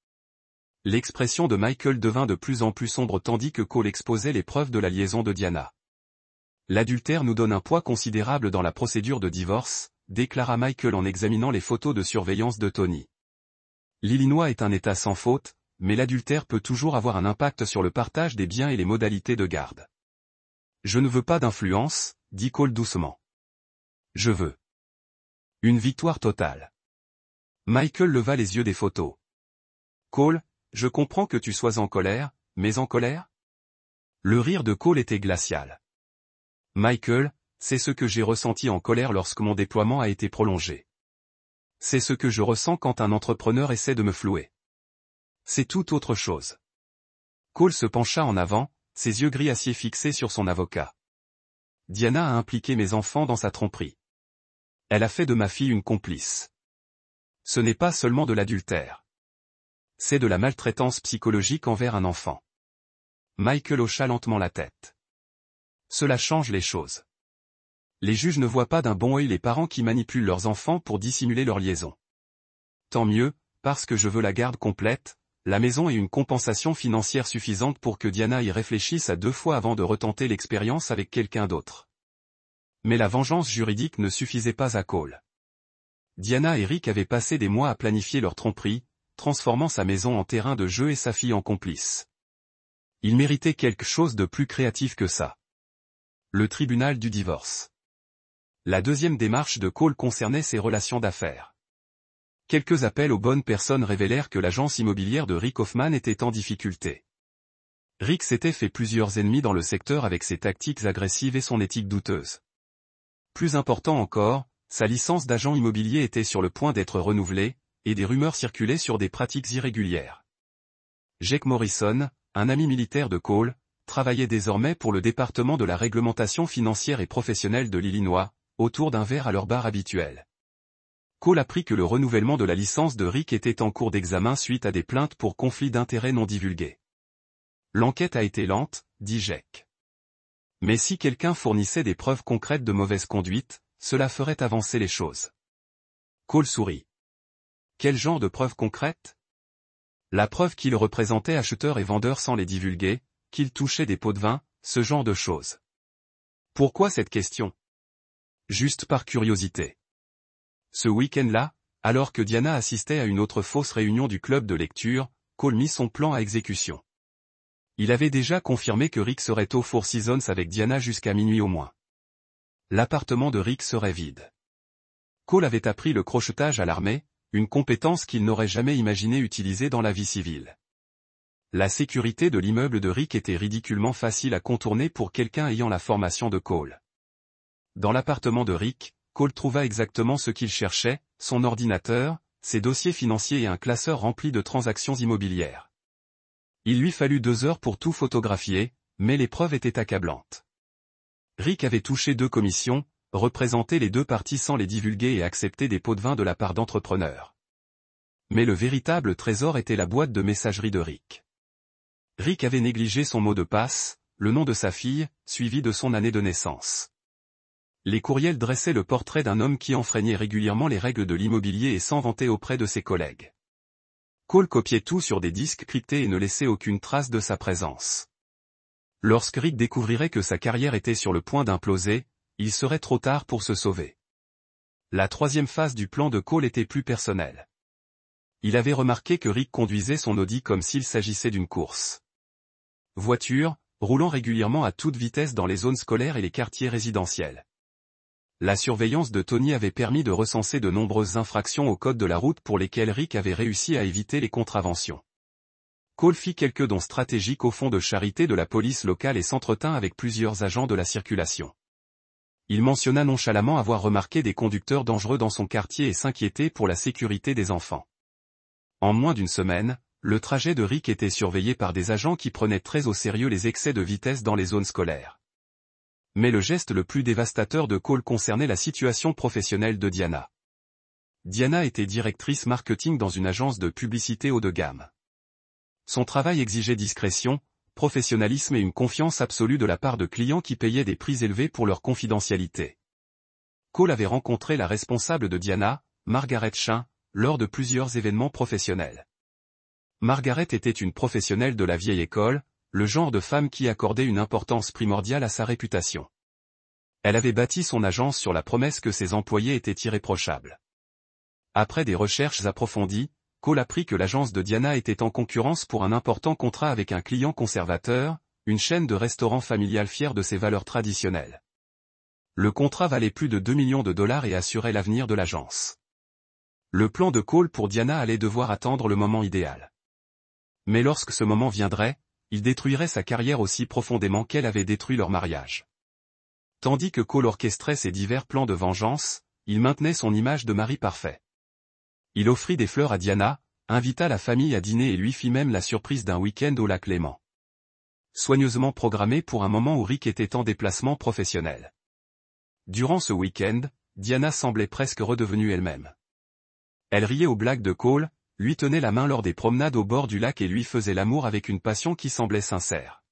L'expression de Michael devint de plus en plus sombre tandis que Cole exposait les preuves de la liaison de Diana. L'adultère nous donne un poids considérable dans la procédure de divorce, déclara Michael en examinant les photos de surveillance de Tony. L'Illinois est un État sans faute, mais l'adultère peut toujours avoir un impact sur le partage des biens et les modalités de garde. Je ne veux pas d'influence, dit Cole doucement. Je veux une victoire totale. Michael leva les yeux des photos. Cole, je comprends que tu sois en colère, mais en colère? Le rire de Cole était glacial. Michael, c'est ce que j'ai ressenti en colère lorsque mon déploiement a été prolongé. C'est ce que je ressens quand un entrepreneur essaie de me flouer. C'est tout autre chose. Cole se pencha en avant, ses yeux gris acier fixés sur son avocat. Diana a impliqué mes enfants dans sa tromperie. Elle a fait de ma fille une complice. Ce n'est pas seulement de l'adultère. C'est de la maltraitance psychologique envers un enfant. Michael hocha lentement la tête. Cela change les choses. Les juges ne voient pas d'un bon œil les parents qui manipulent leurs enfants pour dissimuler leur liaison. Tant mieux, parce que je veux la garde complète, la maison et une compensation financière suffisante pour que Diana y réfléchisse à 2 fois avant de retenter l'expérience avec quelqu'un d'autre. Mais la vengeance juridique ne suffisait pas à Cole. Diana et Rick avaient passé des mois à planifier leur tromperie, transformant sa maison en terrain de jeu et sa fille en complice. Ils méritaient quelque chose de plus créatif que ça. Le tribunal du divorce. La deuxième démarche de Cole concernait ses relations d'affaires. Quelques appels aux bonnes personnes révélèrent que l'agence immobilière de Rick Hoffman était en difficulté. Rick s'était fait plusieurs ennemis dans le secteur avec ses tactiques agressives et son éthique douteuse. Plus important encore, sa licence d'agent immobilier était sur le point d'être renouvelée, et des rumeurs circulaient sur des pratiques irrégulières. Jake Morrison, un ami militaire de Cole, travaillait désormais pour le département de la réglementation financière et professionnelle de l'Illinois, autour d'un verre à leur bar habituel. Cole apprit que le renouvellement de la licence de Rick était en cours d'examen suite à des plaintes pour conflits d'intérêts non divulgués. L'enquête a été lente, dit Jake. Mais si quelqu'un fournissait des preuves concrètes de mauvaise conduite, cela ferait avancer les choses. Cole sourit. Quel genre de preuves concrètes? La preuve qu'il représentait acheteurs et vendeurs sans les divulguer, qu'il touchait des pots de vin, ce genre de choses. Pourquoi cette question? Juste par curiosité. Ce week-end-là, alors que Diana assistait à une autre fausse réunion du club de lecture, Cole mit son plan à exécution. Il avait déjà confirmé que Rick serait au Four Seasons avec Diana jusqu'à minuit au moins. L'appartement de Rick serait vide. Cole avait appris le crochetage à l'armée, une compétence qu'il n'aurait jamais imaginé utiliser dans la vie civile. La sécurité de l'immeuble de Rick était ridiculement facile à contourner pour quelqu'un ayant la formation de Cole. Dans l'appartement de Rick, Cole trouva exactement ce qu'il cherchait, son ordinateur, ses dossiers financiers et un classeur rempli de transactions immobilières. Il lui fallut 2 heures pour tout photographier, mais les preuves étaient accablantes. Rick avait touché 2 commissions, représenté les 2 parties sans les divulguer et accepté des pots de vin de la part d'entrepreneurs. Mais le véritable trésor était la boîte de messagerie de Rick. Rick avait négligé son mot de passe, le nom de sa fille, suivi de son année de naissance. Les courriels dressaient le portrait d'un homme qui enfreignait régulièrement les règles de l'immobilier et s'en vantait auprès de ses collègues. Cole copiait tout sur des disques cryptés et ne laissait aucune trace de sa présence. Lorsque Rick découvrirait que sa carrière était sur le point d'imploser, il serait trop tard pour se sauver. La 3e phase du plan de Cole était plus personnelle. Il avait remarqué que Rick conduisait son Audi comme s'il s'agissait d'une course. Voiture, roulant régulièrement à toute vitesse dans les zones scolaires et les quartiers résidentiels. La surveillance de Tony avait permis de recenser de nombreuses infractions au code de la route pour lesquelles Rick avait réussi à éviter les contraventions. Cole fit quelques dons stratégiques au fonds de charité de la police locale et s'entretint avec plusieurs agents de la circulation. Il mentionna nonchalamment avoir remarqué des conducteurs dangereux dans son quartier et s'inquiétait pour la sécurité des enfants. En moins d'une semaine, le trajet de Rick était surveillé par des agents qui prenaient très au sérieux les excès de vitesse dans les zones scolaires. Mais le geste le plus dévastateur de Cole concernait la situation professionnelle de Diana. Diana était directrice marketing dans une agence de publicité haut de gamme. Son travail exigeait discrétion, professionnalisme et une confiance absolue de la part de clients qui payaient des prix élevés pour leur confidentialité. Cole avait rencontré la responsable de Diana, Margaret Chin, lors de plusieurs événements professionnels. Margaret était une professionnelle de la vieille école, le genre de femme qui accordait une importance primordiale à sa réputation. Elle avait bâti son agence sur la promesse que ses employés étaient irréprochables. Après des recherches approfondies, Cole apprit que l'agence de Diana était en concurrence pour un important contrat avec un client conservateur, une chaîne de restaurants familiale fière de ses valeurs traditionnelles. Le contrat valait plus de 2 millions de dollars et assurait l'avenir de l'agence. Le plan de Cole pour Diana allait devoir attendre le moment idéal. Mais lorsque ce moment viendrait, il détruirait sa carrière aussi profondément qu'elle avait détruit leur mariage. Tandis que Cole orchestrait ses divers plans de vengeance, il maintenait son image de mari parfait. Il offrit des fleurs à Diana, invita la famille à dîner et lui fit même la surprise d'un week-end au lac Léman. Soigneusement programmé pour un moment où Rick était en déplacement professionnel. Durant ce week-end, Diana semblait presque redevenue elle-même. Elle riait aux blagues de Cole, lui tenait la main lors des promenades au bord du lac et lui faisait l'amour avec une passion qui semblait sincère.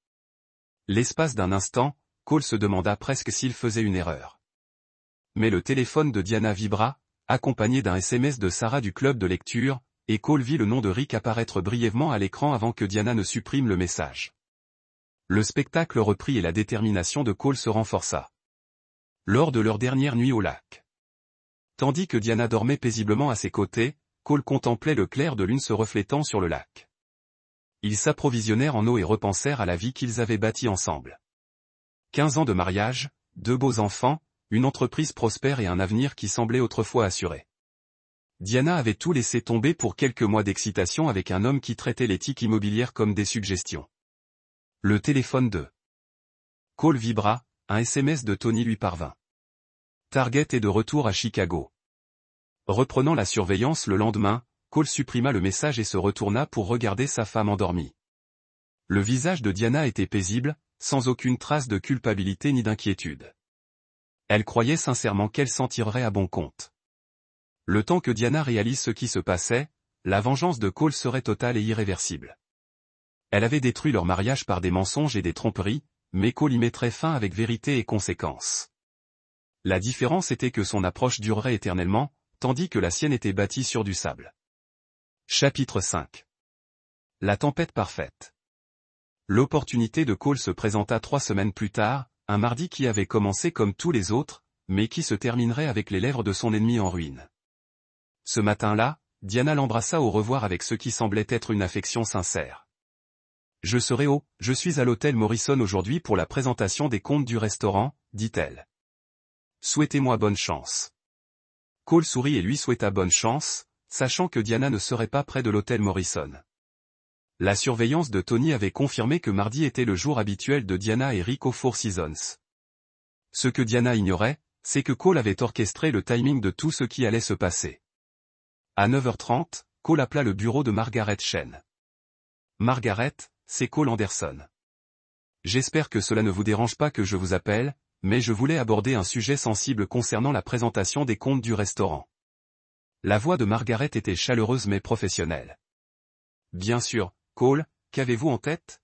L'espace d'un instant, Cole se demanda presque s'il faisait une erreur. Mais le téléphone de Diana vibra, accompagné d'un SMS de Sarah du club de lecture, et Cole vit le nom de Rick apparaître brièvement à l'écran avant que Diana ne supprime le message. Le spectacle reprit et la détermination de Cole se renforça. Lors de leur dernière nuit au lac. Tandis que Diana dormait paisiblement à ses côtés, Cole contemplait le clair de lune se reflétant sur le lac. Ils s'approvisionnèrent en eau et repensèrent à la vie qu'ils avaient bâtie ensemble. 15 ans de mariage, 2 beaux enfants, une entreprise prospère et un avenir qui semblait autrefois assuré. Diana avait tout laissé tomber pour quelques mois d'excitation avec un homme qui traitait l'éthique immobilière comme des suggestions. Le téléphone de Cole vibra, un SMS de Tony lui parvint. Target est de retour à Chicago. Reprenant la surveillance le lendemain, Cole supprima le message et se retourna pour regarder sa femme endormie. Le visage de Diana était paisible, sans aucune trace de culpabilité ni d'inquiétude. Elle croyait sincèrement qu'elle s'en tirerait à bon compte. Le temps que Diana réalise ce qui se passait, la vengeance de Cole serait totale et irréversible. Elle avait détruit leur mariage par des mensonges et des tromperies, mais Cole y mettrait fin avec vérité et conséquence. La différence était que son approche durerait éternellement, tandis que la sienne était bâtie sur du sable. Chapitre 5. La tempête parfaite. L'opportunité de Cole se présenta 3 semaines plus tard, un mardi qui avait commencé comme tous les autres, mais qui se terminerait avec les lèvres de son ennemi en ruine. Ce matin-là, Diana l'embrassa au revoir avec ce qui semblait être une affection sincère. Je suis à l'hôtel Morrison aujourd'hui pour la présentation des comptes du restaurant, dit-elle. Souhaitez-moi bonne chance. Cole sourit et lui souhaita bonne chance, sachant que Diana ne serait pas près de l'hôtel Morrison. La surveillance de Tony avait confirmé que mardi était le jour habituel de Diana et Rick au Four Seasons. Ce que Diana ignorait, c'est que Cole avait orchestré le timing de tout ce qui allait se passer. À 9h30, Cole appela le bureau de Margaret Chen. Margaret, c'est Cole Anderson. J'espère que cela ne vous dérange pas que je vous appelle, mais je voulais aborder un sujet sensible concernant la présentation des comptes du restaurant. La voix de Margaret était chaleureuse mais professionnelle. Bien sûr, Cole, qu'avez-vous en tête?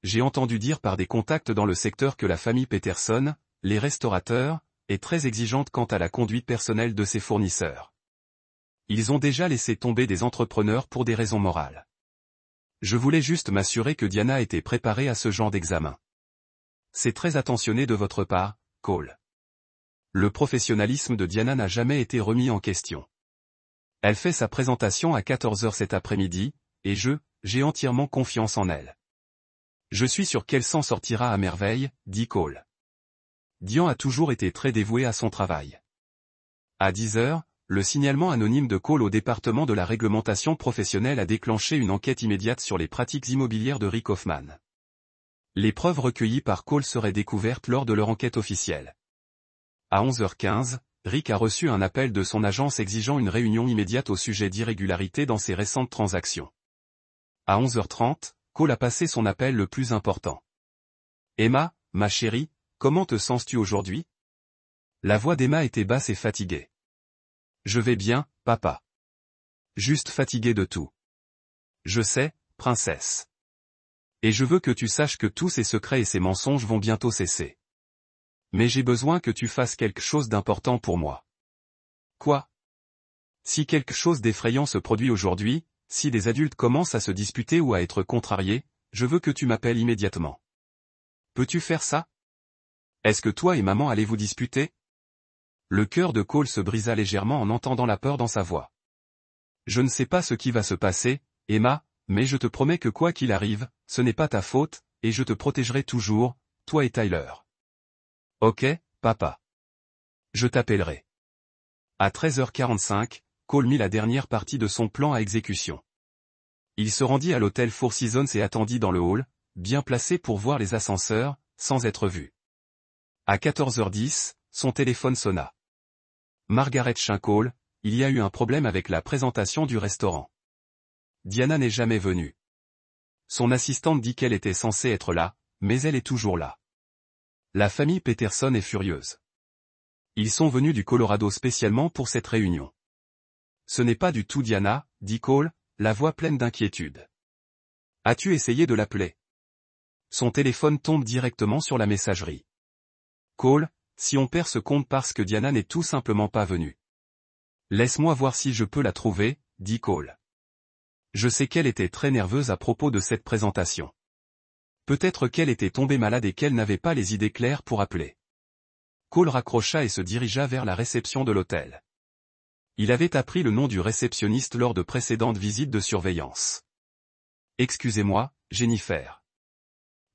J'ai entendu dire par des contacts dans le secteur que la famille Peterson, les restaurateurs, est très exigeante quant à la conduite personnelle de ses fournisseurs. Ils ont déjà laissé tomber des entrepreneurs pour des raisons morales. Je voulais juste m'assurer que Diana était préparée à ce genre d'examen. C'est très attentionné de votre part, Cole. Le professionnalisme de Diana n'a jamais été remis en question. Elle fait sa présentation à 14h cet après-midi, et j'ai entièrement confiance en elle. Je suis sûr qu'elle s'en sortira à merveille, dit Cole. Diane a toujours été très dévouée à son travail. À 10h, le signalement anonyme de Cole au département de la réglementation professionnelle a déclenché une enquête immédiate sur les pratiques immobilières de Rick Hoffman. Les preuves recueillies par Cole seraient découvertes lors de leur enquête officielle. À 11h15, Rick a reçu un appel de son agence exigeant une réunion immédiate au sujet d'irrégularités dans ses récentes transactions. À 11h30, Cole a passé son appel le plus important. Emma, ma chérie, comment te sens-tu aujourd'hui? La voix d'Emma était basse et fatiguée. Je vais bien, papa. Juste fatigué de tout. Je sais, princesse. Et je veux que tu saches que tous ces secrets et ces mensonges vont bientôt cesser. Mais j'ai besoin que tu fasses quelque chose d'important pour moi. Quoi? Si quelque chose d'effrayant se produit aujourd'hui, si des adultes commencent à se disputer ou à être contrariés, je veux que tu m'appelles immédiatement. Peux-tu faire ça? Est-ce que toi et maman allez vous disputer? Le cœur de Cole se brisa légèrement en entendant la peur dans sa voix. Je ne sais pas ce qui va se passer, Emma, mais je te promets que quoi qu'il arrive, ce n'est pas ta faute, et je te protégerai toujours, toi et Tyler. Ok, papa. Je t'appellerai. À 13h45, Cole mit la dernière partie de son plan à exécution. Il se rendit à l'hôtel Four Seasons et attendit dans le hall, bien placé pour voir les ascenseurs, sans être vu. À 14h10, son téléphone sonna. Margaret Cole, il y a eu un problème avec la présentation du restaurant. Diana n'est jamais venue. Son assistante dit qu'elle était censée être là, mais elle est toujours là. La famille Peterson est furieuse. Ils sont venus du Colorado spécialement pour cette réunion. Ce n'est pas du tout Diana, dit Cole, la voix pleine d'inquiétude. As-tu essayé de l'appeler? Son téléphone tombe directement sur la messagerie. Cole, si on perd ce compte parce que Diana n'est tout simplement pas venue. Laisse-moi voir si je peux la trouver, dit Cole. Je sais qu'elle était très nerveuse à propos de cette présentation. Peut-être qu'elle était tombée malade et qu'elle n'avait pas les idées claires pour appeler. Cole raccrocha et se dirigea vers la réception de l'hôtel. Il avait appris le nom du réceptionniste lors de précédentes visites de surveillance. Excusez-moi, Jennifer.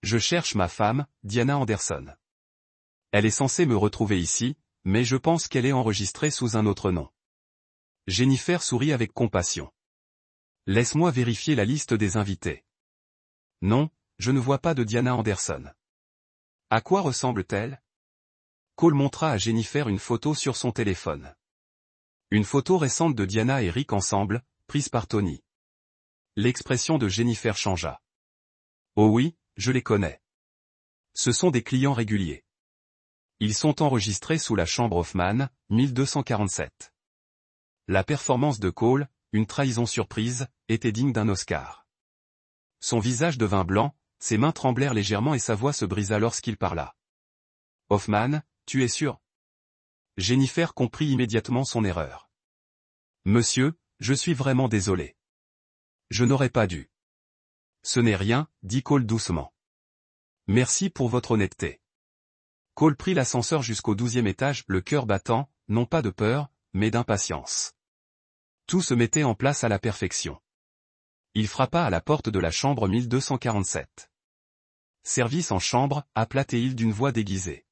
Je cherche ma femme, Diana Anderson. Elle est censée me retrouver ici, mais je pense qu'elle est enregistrée sous un autre nom. Jennifer sourit avec compassion. Laisse-moi vérifier la liste des invités. Non, je ne vois pas de Diana Anderson. À quoi ressemble-t-elle? Cole montra à Jennifer une photo sur son téléphone. Une photo récente de Diana et Rick ensemble, prise par Tony. L'expression de Jennifer changea. Oh oui, je les connais. Ce sont des clients réguliers. Ils sont enregistrés sous la chambre Hoffman, 1247. La performance de Cole, une trahison surprise, était digne d'un Oscar. Son visage devint blanc, ses mains tremblèrent légèrement et sa voix se brisa lorsqu'il parla. Hoffman, tu es sûr? Jennifer comprit immédiatement son erreur. Monsieur, je suis vraiment désolé. Je n'aurais pas dû. Ce n'est rien, dit Cole doucement. Merci pour votre honnêteté. Cole prit l'ascenseur jusqu'au 12e étage, le cœur battant, non pas de peur, mais d'impatience. Tout se mettait en place à la perfection. Il frappa à la porte de la chambre 1247. Service en chambre, appela-t-il d'une voix déguisée.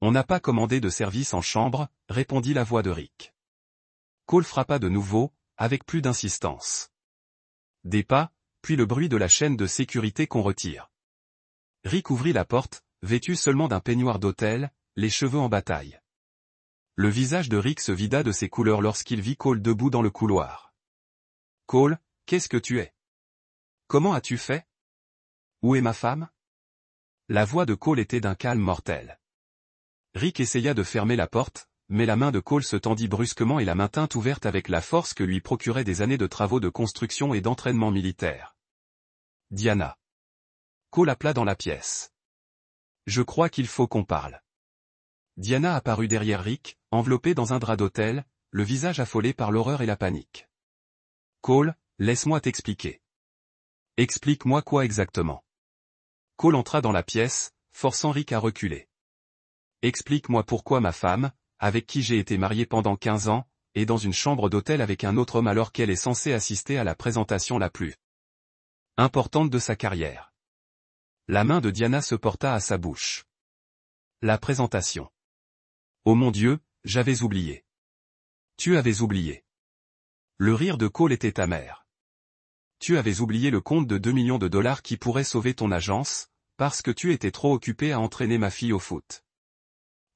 On n'a pas commandé de service en chambre, répondit la voix de Rick. Cole frappa de nouveau, avec plus d'insistance. Des pas, puis le bruit de la chaîne de sécurité qu'on retire. Rick ouvrit la porte, vêtu seulement d'un peignoir d'hôtel, les cheveux en bataille. Le visage de Rick se vida de ses couleurs lorsqu'il vit Cole debout dans le couloir. Cole, qu'est-ce que tu es? Comment as-tu fait? Où est ma femme? La voix de Cole était d'un calme mortel. Rick essaya de fermer la porte, mais la main de Cole se tendit brusquement et la maintint ouverte avec la force que lui procuraient des années de travaux de construction et d'entraînement militaire. Diana. Cole appela dans la pièce. Je crois qu'il faut qu'on parle. Diana apparut derrière Rick, enveloppée dans un drap d'hôtel, le visage affolé par l'horreur et la panique. Cole, laisse-moi t'expliquer. Explique-moi quoi exactement? Cole entra dans la pièce, forçant Rick à reculer. Explique-moi pourquoi ma femme, avec qui j'ai été marié pendant 15 ans, est dans une chambre d'hôtel avec un autre homme alors qu'elle est censée assister à la présentation la plus importante de sa carrière. La main de Diana se porta à sa bouche. La présentation. Oh mon Dieu, j'avais oublié. Tu avais oublié. Le rire de Cole était amer. Tu avais oublié le compte de 2 millions de dollars qui pourrait sauver ton agence, parce que tu étais trop occupé à entraîner ma fille au foot.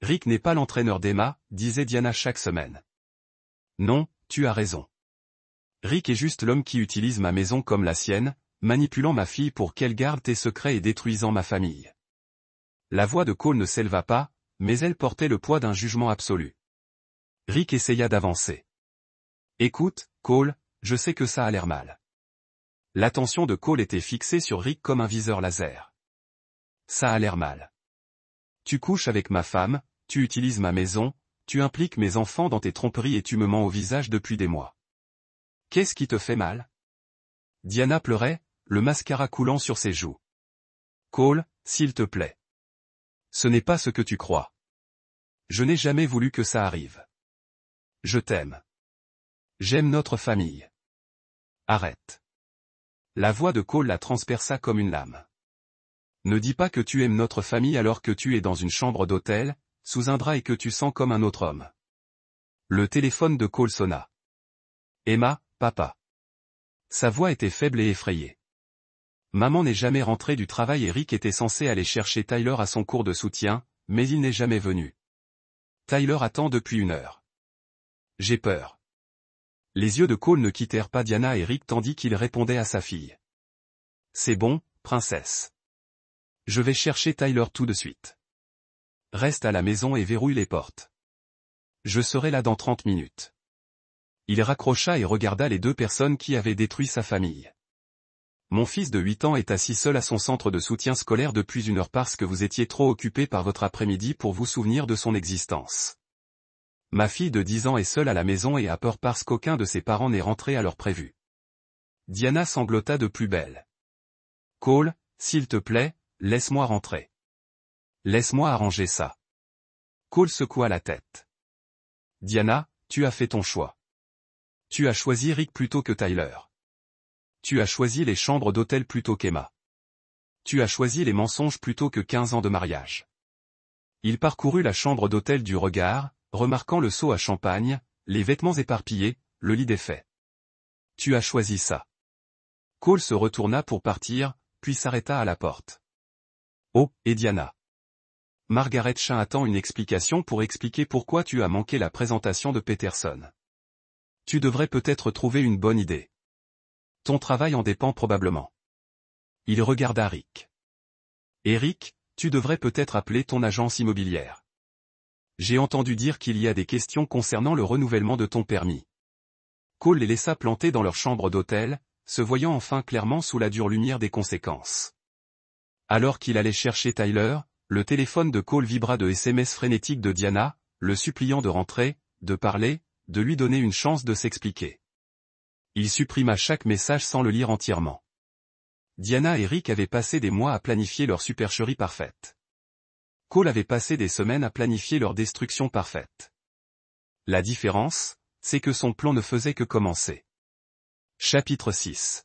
Rick n'est pas l'entraîneur d'Emma, disait Diana chaque semaine. Non, tu as raison. Rick est juste l'homme qui utilise ma maison comme la sienne, manipulant ma fille pour qu'elle garde tes secrets et détruisant ma famille. La voix de Cole ne s'éleva pas, mais elle portait le poids d'un jugement absolu. Rick essaya d'avancer. Écoute, Cole, je sais que ça a l'air mal. L'attention de Cole était fixée sur Rick comme un viseur laser. Ça a l'air mal. Tu couches avec ma femme, tu utilises ma maison, tu impliques mes enfants dans tes tromperies et tu me mens au visage depuis des mois. Qu'est-ce qui te fait mal? Diana pleurait, le mascara coulant sur ses joues. Cole, s'il te plaît. Ce n'est pas ce que tu crois. Je n'ai jamais voulu que ça arrive. Je t'aime. J'aime notre famille. Arrête. La voix de Cole la transperça comme une lame. Ne dis pas que tu aimes notre famille alors que tu es dans une chambre d'hôtel, sous un drap et que tu sens comme un autre homme. Le téléphone de Cole sonna. Emma, papa. Sa voix était faible et effrayée. Maman n'est jamais rentrée du travail et Rick était censé aller chercher Tyler à son cours de soutien, mais il n'est jamais venu. Tyler attend depuis 1 heure. J'ai peur. Les yeux de Cole ne quittèrent pas Diana et Rick tandis qu'il répondait à sa fille. C'est bon, princesse. Je vais chercher Tyler tout de suite. Reste à la maison et verrouille les portes. Je serai là dans 30 minutes. Il raccrocha et regarda les 2 personnes qui avaient détruit sa famille. Mon fils de 8 ans est assis seul à son centre de soutien scolaire depuis 1 heure parce que vous étiez trop occupé par votre après-midi pour vous souvenir de son existence. Ma fille de 10 ans est seule à la maison et a peur parce qu'aucun de ses parents n'est rentré à l'heure prévue. Diana sanglota de plus belle. Cole, s'il te plaît, laisse-moi rentrer. Laisse-moi arranger ça. Cole secoua la tête. Diana, tu as fait ton choix. Tu as choisi Rick plutôt que Tyler. Tu as choisi les chambres d'hôtel plutôt qu'Emma. Tu as choisi les mensonges plutôt que 15 ans de mariage. Il parcourut la chambre d'hôtel du regard, remarquant le seau à champagne, les vêtements éparpillés, le lit défait. Tu as choisi ça. Cole se retourna pour partir, puis s'arrêta à la porte. Oh, et Diana. Margaret Chin attend une explication pour expliquer pourquoi tu as manqué la présentation de Peterson. Tu devrais peut-être trouver une bonne idée. Ton travail en dépend probablement. Il regarda Rick. Eric, tu devrais peut-être appeler ton agence immobilière. J'ai entendu dire qu'il y a des questions concernant le renouvellement de ton permis. Cole les laissa planter dans leur chambre d'hôtel, se voyant enfin clairement sous la dure lumière des conséquences. Alors qu'il allait chercher Tyler, le téléphone de Cole vibra de SMS frénétiques de Diana, le suppliant de rentrer, de parler, de lui donner une chance de s'expliquer. Il supprima chaque message sans le lire entièrement. Diana et Rick avaient passé des mois à planifier leur supercherie parfaite. Cole avait passé des semaines à planifier leur destruction parfaite. La différence, c'est que son plan ne faisait que commencer. Chapitre 6.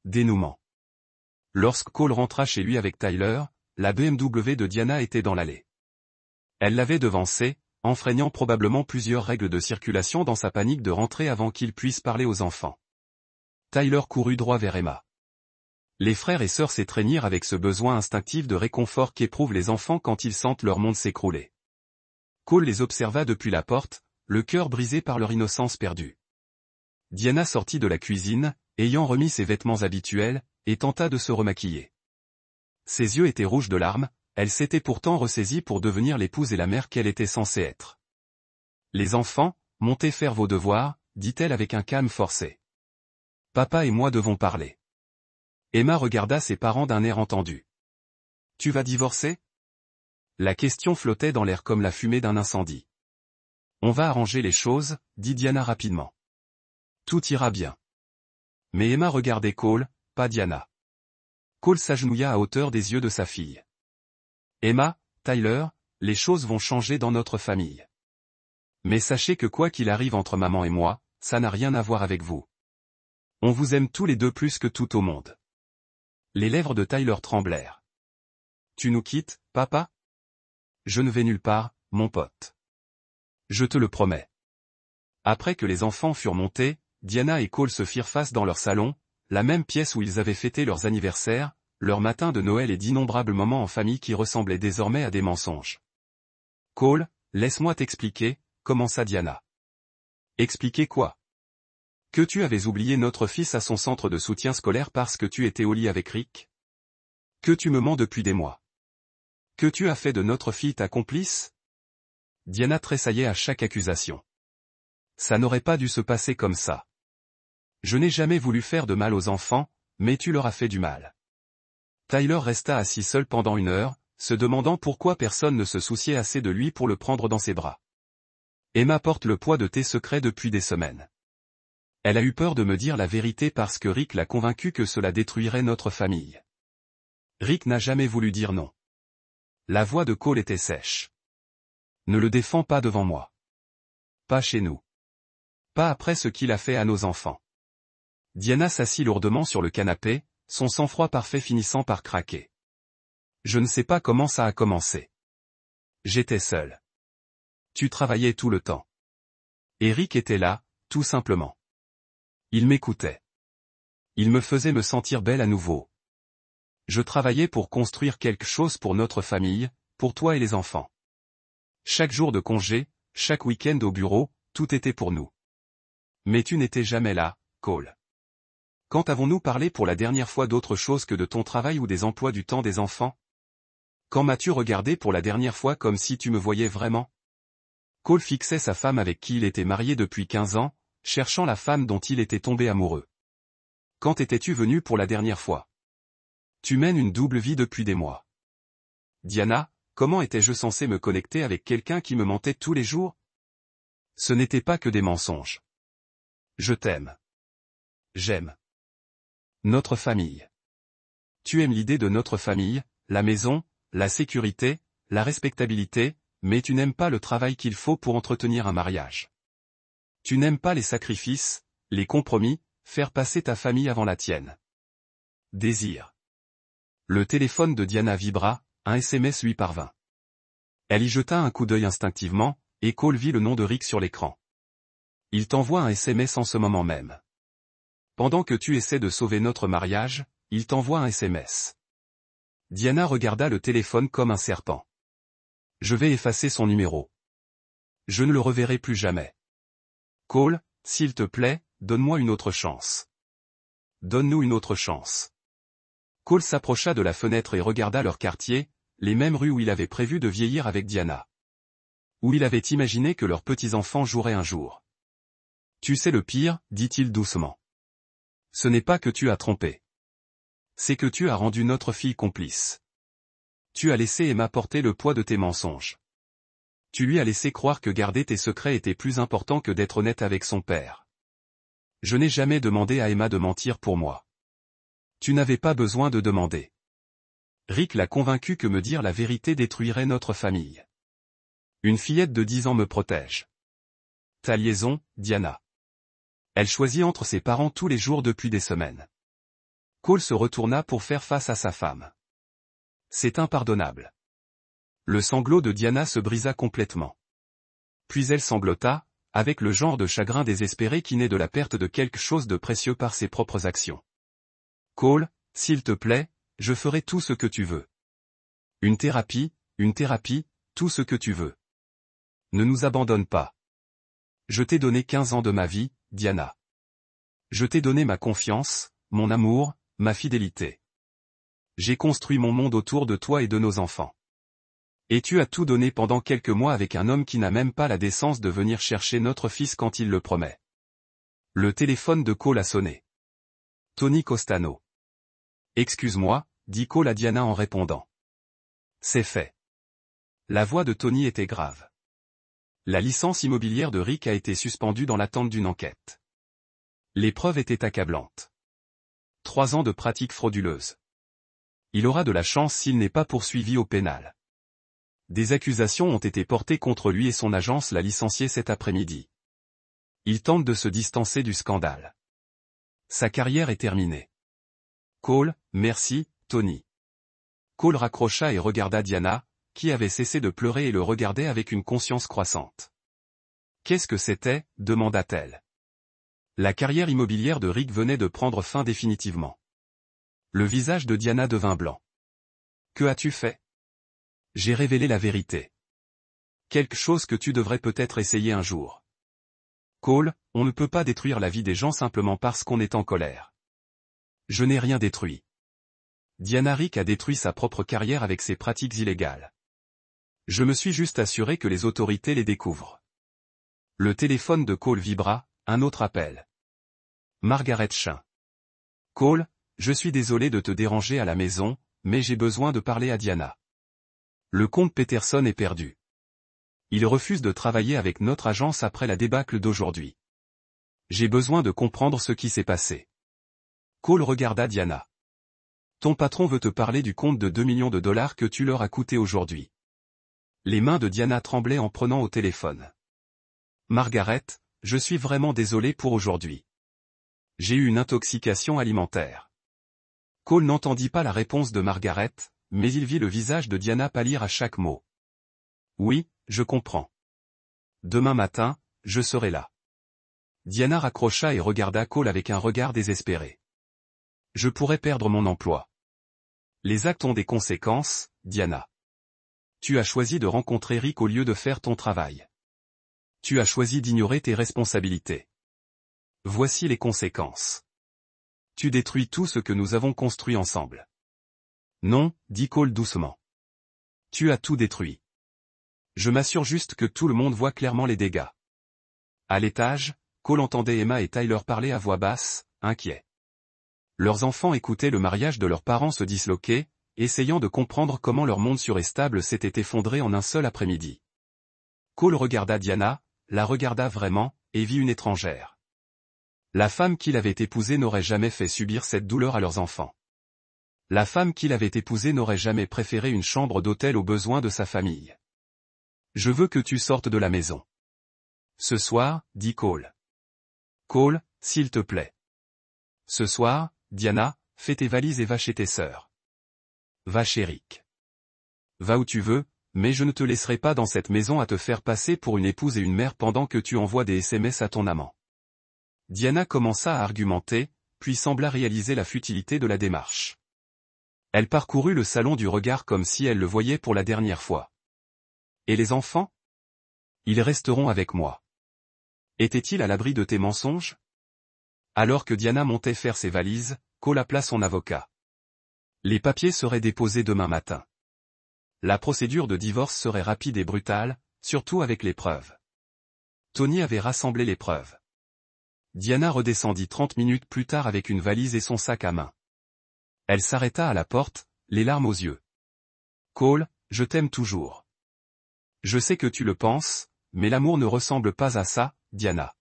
Dénouement. Lorsque Cole rentra chez lui avec Tyler, la BMW de Diana était dans l'allée. Elle l'avait devancé, enfreignant probablement plusieurs règles de circulation dans sa panique de rentrer avant qu'il puisse parler aux enfants. Tyler courut droit vers Emma. Les frères et sœurs s'étreignirent avec ce besoin instinctif de réconfort qu'éprouvent les enfants quand ils sentent leur monde s'écrouler. Cole les observa depuis la porte, le cœur brisé par leur innocence perdue. Diana sortit de la cuisine, ayant remis ses vêtements habituels, et tenta de se remaquiller. Ses yeux étaient rouges de larmes, elle s'était pourtant ressaisie pour devenir l'épouse et la mère qu'elle était censée être. Les enfants, montez faire vos devoirs, dit-elle avec un calme forcé. Papa et moi devons parler. Emma regarda ses parents d'un air entendu. Tu vas divorcer? La question flottait dans l'air comme la fumée d'un incendie. On va arranger les choses, dit Diana rapidement. Tout ira bien. Mais Emma regardait Cole, pas Diana. Cole s'agenouilla à hauteur des yeux de sa fille. Emma, Tyler, les choses vont changer dans notre famille. Mais sachez que quoi qu'il arrive entre maman et moi, ça n'a rien à voir avec vous. On vous aime tous les deux plus que tout au monde. Les lèvres de Tyler tremblèrent. Tu nous quittes, papa? Je ne vais nulle part, mon pote. Je te le promets. Après que les enfants furent montés, Diana et Cole se firent face dans leur salon, la même pièce où ils avaient fêté leurs anniversaires, leur matin de Noël et d'innombrables moments en famille qui ressemblaient désormais à des mensonges. Cole, laisse-moi t'expliquer, commença Diana. Expliquer quoi? Que tu avais oublié notre fils à son centre de soutien scolaire parce que tu étais au lit avec Rick? Que tu me mens depuis des mois? Que tu as fait de notre fille ta complice? Diana tressaillait à chaque accusation. Ça n'aurait pas dû se passer comme ça. Je n'ai jamais voulu faire de mal aux enfants, mais tu leur as fait du mal. Tyler resta assis seul pendant 1 heure, se demandant pourquoi personne ne se souciait assez de lui pour le prendre dans ses bras. Emma porte le poids de tes secrets depuis des semaines. Elle a eu peur de me dire la vérité parce que Rick l'a convaincu que cela détruirait notre famille. Rick n'a jamais voulu dire non. La voix de Cole était sèche. Ne le défends pas devant moi. Pas chez nous. Pas après ce qu'il a fait à nos enfants. Diana s'assit lourdement sur le canapé, son sang-froid parfait finissant par craquer. Je ne sais pas comment ça a commencé. J'étais seul. Tu travaillais tout le temps. Eric était là, tout simplement. Il m'écoutait. Il me faisait me sentir belle à nouveau. Je travaillais pour construire quelque chose pour notre famille, pour toi et les enfants. Chaque jour de congé, chaque week-end au bureau, tout était pour nous. Mais tu n'étais jamais là, Cole. Quand avons-nous parlé pour la dernière fois d'autre chose que de ton travail ou des emplois du temps des enfants? Quand m'as-tu regardé pour la dernière fois comme si tu me voyais vraiment? Cole fixait sa femme avec qui il était marié depuis 15 ans, cherchant la femme dont il était tombé amoureux. Quand étais-tu venu pour la dernière fois? Tu mènes une double vie depuis des mois. Diana, comment étais-je censé me connecter avec quelqu'un qui me mentait tous les jours? Ce n'était pas que des mensonges. Je t'aime. J'aime. Notre famille. Tu aimes l'idée de notre famille, la maison, la sécurité, la respectabilité, mais tu n'aimes pas le travail qu'il faut pour entretenir un mariage. Tu n'aimes pas les sacrifices, les compromis, faire passer ta famille avant la tienne. Désir. Le téléphone de Diana vibra, un SMS lui parvint. Elle y jeta un coup d'œil instinctivement, et Cole vit le nom de Rick sur l'écran. Il t'envoie un SMS en ce moment même. Pendant que tu essaies de sauver notre mariage, il t'envoie un SMS. Diana regarda le téléphone comme un serpent. Je vais effacer son numéro. Je ne le reverrai plus jamais. Cole, s'il te plaît, donne-moi une autre chance. Donne-nous une autre chance. Cole s'approcha de la fenêtre et regarda leur quartier, les mêmes rues où il avait prévu de vieillir avec Diana. Où il avait imaginé que leurs petits-enfants joueraient un jour. Tu sais le pire, dit-il doucement. Ce n'est pas que tu as trompé. C'est que tu as rendu notre fille complice. Tu as laissé Emma porter le poids de tes mensonges. Tu lui as laissé croire que garder tes secrets était plus important que d'être honnête avec son père. Je n'ai jamais demandé à Emma de mentir pour moi. Tu n'avais pas besoin de demander. Rick l'a convaincu que me dire la vérité détruirait notre famille. Une fillette de 10 ans me protège. Ta liaison, Diana. Elle choisit entre ses parents tous les jours depuis des semaines. Cole se retourna pour faire face à sa femme. C'est impardonnable. Le sanglot de Diana se brisa complètement. Puis elle sanglota, avec le genre de chagrin désespéré qui naît de la perte de quelque chose de précieux par ses propres actions. Cole, s'il te plaît, je ferai tout ce que tu veux. Une thérapie, tout ce que tu veux. Ne nous abandonne pas. Je t'ai donné 15 ans de ma vie, Diana. Je t'ai donné ma confiance, mon amour, ma fidélité. J'ai construit mon monde autour de toi et de nos enfants. Et tu as tout donné pendant quelques mois avec un homme qui n'a même pas la décence de venir chercher notre fils quand il le promet. Le téléphone de Cole a sonné. Tony Costano. Excuse-moi, dit Cole à Diana en répondant. C'est fait. La voix de Tony était grave. La licence immobilière de Rick a été suspendue dans l'attente d'une enquête. L'épreuve était accablante. 3 ans de pratiques frauduleuses. Il aura de la chance s'il n'est pas poursuivi au pénal. Des accusations ont été portées contre lui et son agence l'a licencié cet après-midi. Il tente de se distancer du scandale. Sa carrière est terminée. Cole, merci, Tony. Cole raccrocha et regarda Diana, qui avait cessé de pleurer et le regardait avec une conscience croissante. Qu'est-ce que c'était, demanda-t-elle. La carrière immobilière de Rick venait de prendre fin définitivement. Le visage de Diana devint blanc. Que as-tu fait? J'ai révélé la vérité. Quelque chose que tu devrais peut-être essayer un jour. Cole, on ne peut pas détruire la vie des gens simplement parce qu'on est en colère. Je n'ai rien détruit. Diana Rick a détruit sa propre carrière avec ses pratiques illégales. Je me suis juste assuré que les autorités les découvrent. Le téléphone de Cole vibra, un autre appel. Margaret Chin. Cole, je suis désolé de te déranger à la maison, mais j'ai besoin de parler à Diana. Le comte Peterson est perdu. Il refuse de travailler avec notre agence après la débâcle d'aujourd'hui. J'ai besoin de comprendre ce qui s'est passé. Cole regarda Diana. Ton patron veut te parler du compte de 2 millions de dollars que tu leur as coûté aujourd'hui. Les mains de Diana tremblaient en prenant au téléphone. Margaret, je suis vraiment désolé pour aujourd'hui. J'ai eu une intoxication alimentaire. Cole n'entendit pas la réponse de Margaret, mais il vit le visage de Diana pâlir à chaque mot. Oui, je comprends. Demain matin, je serai là. Diana raccrocha et regarda Cole avec un regard désespéré. Je pourrais perdre mon emploi. Les actes ont des conséquences, Diana. Tu as choisi de rencontrer Rick au lieu de faire ton travail. Tu as choisi d'ignorer tes responsabilités. Voici les conséquences. Tu détruis tout ce que nous avons construit ensemble. Non, dit Cole doucement. Tu as tout détruit. Je m'assure juste que tout le monde voit clairement les dégâts. À l'étage, Cole entendait Emma et Tyler parler à voix basse, inquiets. Leurs enfants écoutaient le mariage de leurs parents se disloquer, essayant de comprendre comment leur monde sûr et stable s'était effondré en un seul après-midi. Cole regarda Diana, la regarda vraiment, et vit une étrangère. La femme qu'il avait épousée n'aurait jamais fait subir cette douleur à leurs enfants. La femme qu'il avait épousée n'aurait jamais préféré une chambre d'hôtel aux besoins de sa famille. Je veux que tu sortes de la maison. Ce soir, dit Cole. Cole, s'il te plaît. Ce soir, Diana, fais tes valises et va chez tes sœurs. Va chez Rick. Va où tu veux, mais je ne te laisserai pas dans cette maison à te faire passer pour une épouse et une mère pendant que tu envoies des SMS à ton amant. Diana commença à argumenter, puis sembla réaliser la futilité de la démarche. Elle parcourut le salon du regard comme si elle le voyait pour la dernière fois. Et les enfants? Ils resteront avec moi. Étaient-ils à l'abri de tes mensonges? Alors que Diana montait faire ses valises, Cole appela son avocat. Les papiers seraient déposés demain matin. La procédure de divorce serait rapide et brutale, surtout avec les preuves. Tony avait rassemblé les preuves. Diana redescendit 30 minutes plus tard avec une valise et son sac à main. Elle s'arrêta à la porte, les larmes aux yeux. Cole, je t'aime toujours. Je sais que tu le penses, mais l'amour ne ressemble pas à ça, Diana.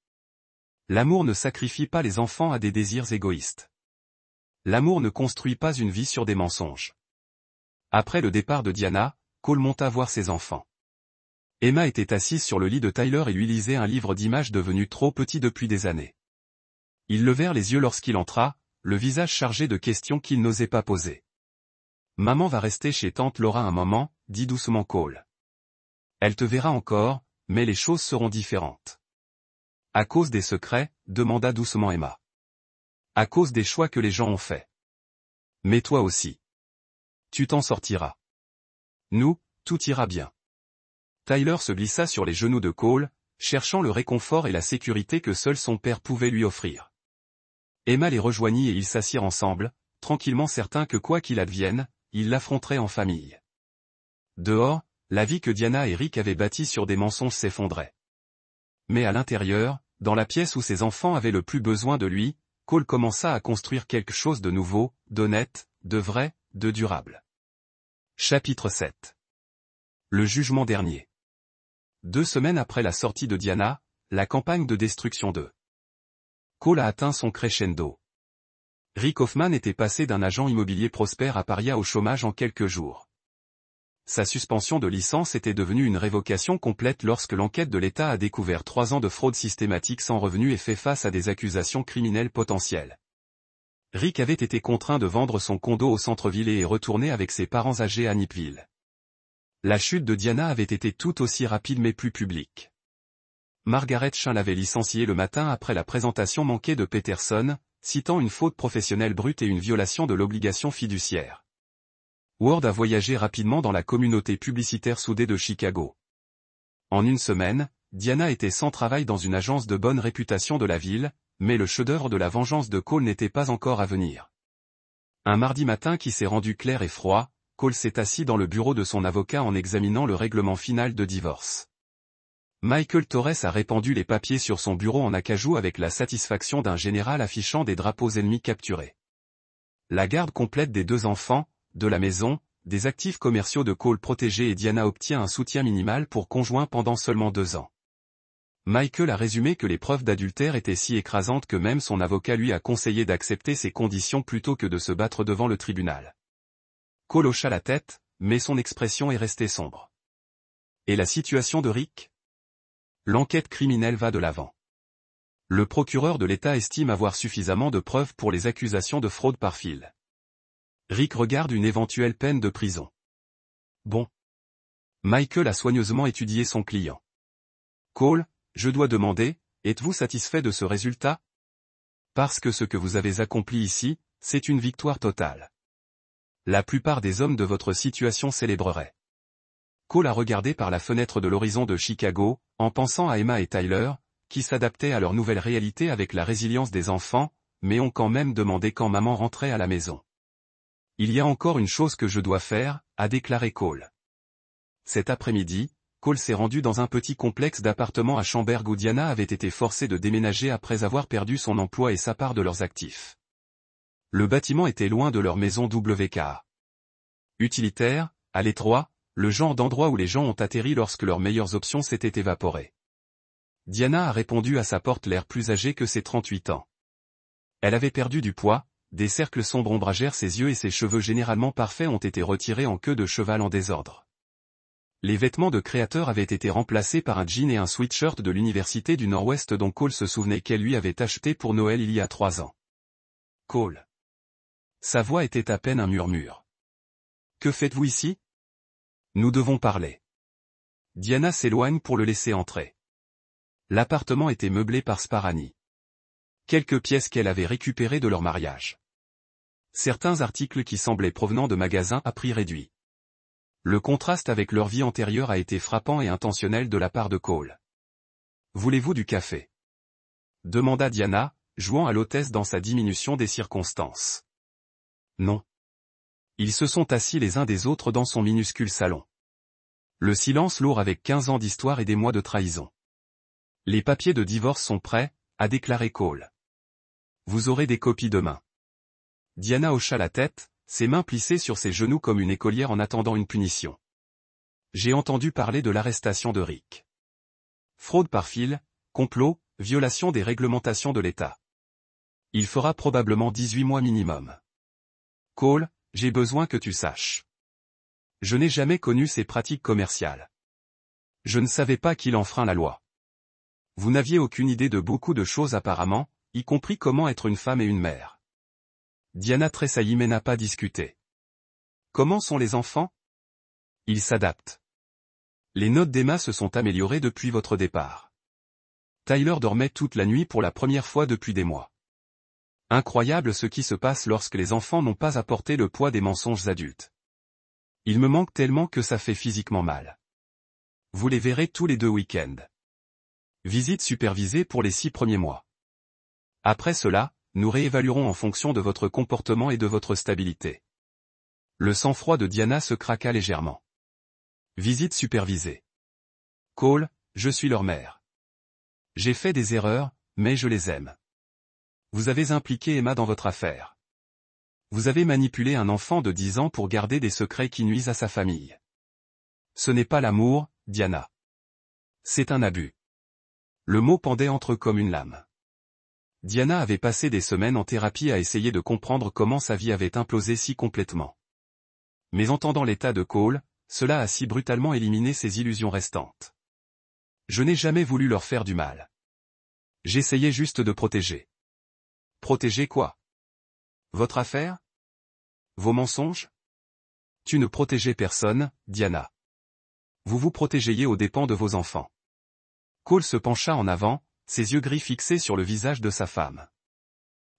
L'amour ne sacrifie pas les enfants à des désirs égoïstes. L'amour ne construit pas une vie sur des mensonges. Après le départ de Diana, Cole monta voir ses enfants. Emma était assise sur le lit de Tyler et lui lisait un livre d'images devenu trop petit depuis des années. Ils levèrent les yeux lorsqu'il entra, le visage chargé de questions qu'il n'osait pas poser. Maman va rester chez tante Laura un moment, dit doucement Cole. Elle te verra encore, mais les choses seront différentes. À cause des secrets, demanda doucement Emma. À cause des choix que les gens ont faits. Mais toi aussi. Tu t'en sortiras. Nous, tout ira bien. Tyler se glissa sur les genoux de Cole, cherchant le réconfort et la sécurité que seul son père pouvait lui offrir. Emma les rejoignit et ils s'assirent ensemble, tranquillement certains que quoi qu'il advienne, ils l'affronteraient en famille. Dehors, la vie que Diana et Rick avaient bâtie sur des mensonges s'effondrait. Mais à l'intérieur, dans la pièce où ses enfants avaient le plus besoin de lui, Cole commença à construire quelque chose de nouveau, d'honnête, de vrai, de durable. Chapitre 7. Le jugement dernier. 2 semaines après la sortie de Diana, la campagne de destruction de Cole a atteint son crescendo. Rick Hoffman était passé d'un agent immobilier prospère à paria au chômage en quelques jours. Sa suspension de licence était devenue une révocation complète lorsque l'enquête de l'État a découvert 3 ans de fraude systématique sans revenu et fait face à des accusations criminelles potentielles. Rick avait été contraint de vendre son condo au centre-ville et est retourné avec ses parents âgés à Nipville. La chute de Diana avait été tout aussi rapide mais plus publique. Margaret Chin l'avait licenciée le matin après la présentation manquée de Peterson, citant une faute professionnelle brute et une violation de l'obligation fiduciaire. Ward a voyagé rapidement dans la communauté publicitaire soudée de Chicago. En une semaine, Diana était sans travail dans une agence de bonne réputation de la ville, mais le chef-d'œuvre de la vengeance de Cole n'était pas encore à venir. Un mardi matin qui s'est rendu clair et froid, Cole s'est assis dans le bureau de son avocat en examinant le règlement final de divorce. Michael Torres a répandu les papiers sur son bureau en acajou avec la satisfaction d'un général affichant des drapeaux ennemis capturés. La garde complète des 2 enfants, de la maison, des actifs commerciaux de Cole protégés et Diana obtient un soutien minimal pour conjoint pendant seulement 2 ans. Michael a résumé que les preuves d'adultère étaient si écrasantes que même son avocat lui a conseillé d'accepter ces conditions plutôt que de se battre devant le tribunal. Cole hocha la tête, mais son expression est restée sombre. Et la situation de Rick? L'enquête criminelle va de l'avant. Le procureur de l'État estime avoir suffisamment de preuves pour les accusations de fraude par fil. Rick regarde une éventuelle peine de prison. Bon. Michael a soigneusement étudié son client. Cole, je dois demander, êtes-vous satisfait de ce résultat? Parce que ce que vous avez accompli ici, c'est une victoire totale. La plupart des hommes de votre situation célébreraient. Cole a regardé par la fenêtre de l'horizon de Chicago, en pensant à Emma et Tyler, qui s'adaptaient à leur nouvelle réalité avec la résilience des enfants, mais ont quand même demandé quand maman rentrait à la maison. Il y a encore une chose que je dois faire, a déclaré Cole. Cet après-midi, Cole s'est rendu dans un petit complexe d'appartements à Schaumburg où Diana avait été forcée de déménager après avoir perdu son emploi et sa part de leurs actifs. Le bâtiment était loin de leur maison WKA. Utilitaire, à l'étroit, le genre d'endroit où les gens ont atterri lorsque leurs meilleures options s'étaient évaporées. Diana a répondu à sa porte l'air plus âgé que ses 38 ans. Elle avait perdu du poids, des cercles sombres ombragèrent ses yeux et ses cheveux généralement parfaits ont été retirés en queue de cheval en désordre. Les vêtements de créateur avaient été remplacés par un jean et un sweatshirt de l'Université du Nord-Ouest dont Cole se souvenait qu'elle lui avait acheté pour Noël il y a 3 ans. Cole. Sa voix était à peine un murmure. Que faites-vous ici? Nous devons parler. Diana s'éloigne pour le laisser entrer. L'appartement était meublé par Sparani. Quelques pièces qu'elle avait récupérées de leur mariage. Certains articles qui semblaient provenant de magasins à prix réduit. Le contraste avec leur vie antérieure a été frappant et intentionnel de la part de Cole. Voulez-vous du café? Demanda Diana, jouant à l'hôtesse dans sa diminution des circonstances. Non. Ils se sont assis les uns des autres dans son minuscule salon. Le silence lourd avec 15 ans d'histoire et des mois de trahison. Les papiers de divorce sont prêts, a déclaré Cole. Vous aurez des copies demain. Diana hocha la tête, ses mains plissées sur ses genoux comme une écolière en attendant une punition. J'ai entendu parler de l'arrestation de Rick. Fraude par fil, complot, violation des réglementations de l'État. Il fera probablement 18 mois minimum. Cole, j'ai besoin que tu saches. Je n'ai jamais connu ces pratiques commerciales. Je ne savais pas qu'il enfreint la loi. Vous n'aviez aucune idée de beaucoup de choses apparemment, y compris comment être une femme et une mère. Diana tressaillit mais n'a pas discuté. Comment sont les enfants? Ils s'adaptent. Les notes d'Emma se sont améliorées depuis votre départ. Tyler dormait toute la nuit pour la première fois depuis des mois. Incroyable ce qui se passe lorsque les enfants n'ont pas apporté le poids des mensonges adultes. Il me manque tellement que ça fait physiquement mal. Vous les verrez tous les 2 week-ends. Visite supervisée pour les 6 premiers mois. Après cela, nous réévaluerons en fonction de votre comportement et de votre stabilité. Le sang-froid de Diana se craqua légèrement. Visite supervisée. Cole, je suis leur mère. J'ai fait des erreurs, mais je les aime. Vous avez impliqué Emma dans votre affaire. Vous avez manipulé un enfant de 10 ans pour garder des secrets qui nuisent à sa famille. Ce n'est pas l'amour, Diana. C'est un abus. Le mot pendait entre eux comme une lame. Diana avait passé des semaines en thérapie à essayer de comprendre comment sa vie avait implosé si complètement. Mais entendant l'état de Cole, cela a si brutalement éliminé ses illusions restantes. Je n'ai jamais voulu leur faire du mal. J'essayais juste de protéger. Protéger quoi? Votre affaire? Vos mensonges? Tu ne protégeais personne, Diana. Vous vous protégiez aux dépens de vos enfants. Cole se pencha en avant, ses yeux gris fixés sur le visage de sa femme.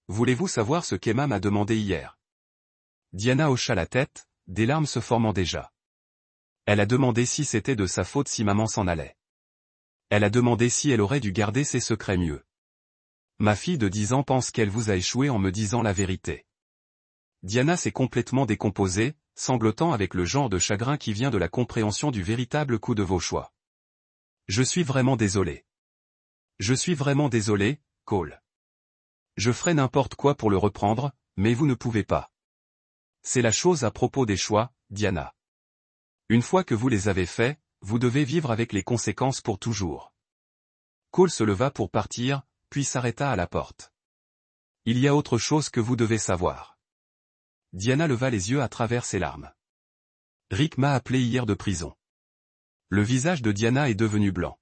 Voulez-vous savoir ce qu'Emma m'a demandé hier? Diana hocha la tête, des larmes se formant déjà. Elle a demandé si c'était de sa faute si maman s'en allait. Elle a demandé si elle aurait dû garder ses secrets mieux. Ma fille de 10 ans pense qu'elle vous a échoué en me disant la vérité. Diana s'est complètement décomposée, sanglotant avec le genre de chagrin qui vient de la compréhension du véritable coût de vos choix. Je suis vraiment désolé. Je suis vraiment désolé, Cole. Je ferai n'importe quoi pour le reprendre, mais vous ne pouvez pas. C'est la chose à propos des choix, Diana. Une fois que vous les avez faits, vous devez vivre avec les conséquences pour toujours. Cole se leva pour partir, puis s'arrêta à la porte. Il y a autre chose que vous devez savoir. Diana leva les yeux à travers ses larmes. Rick m'a appelé hier de prison. Le visage de Diana est devenu blanc.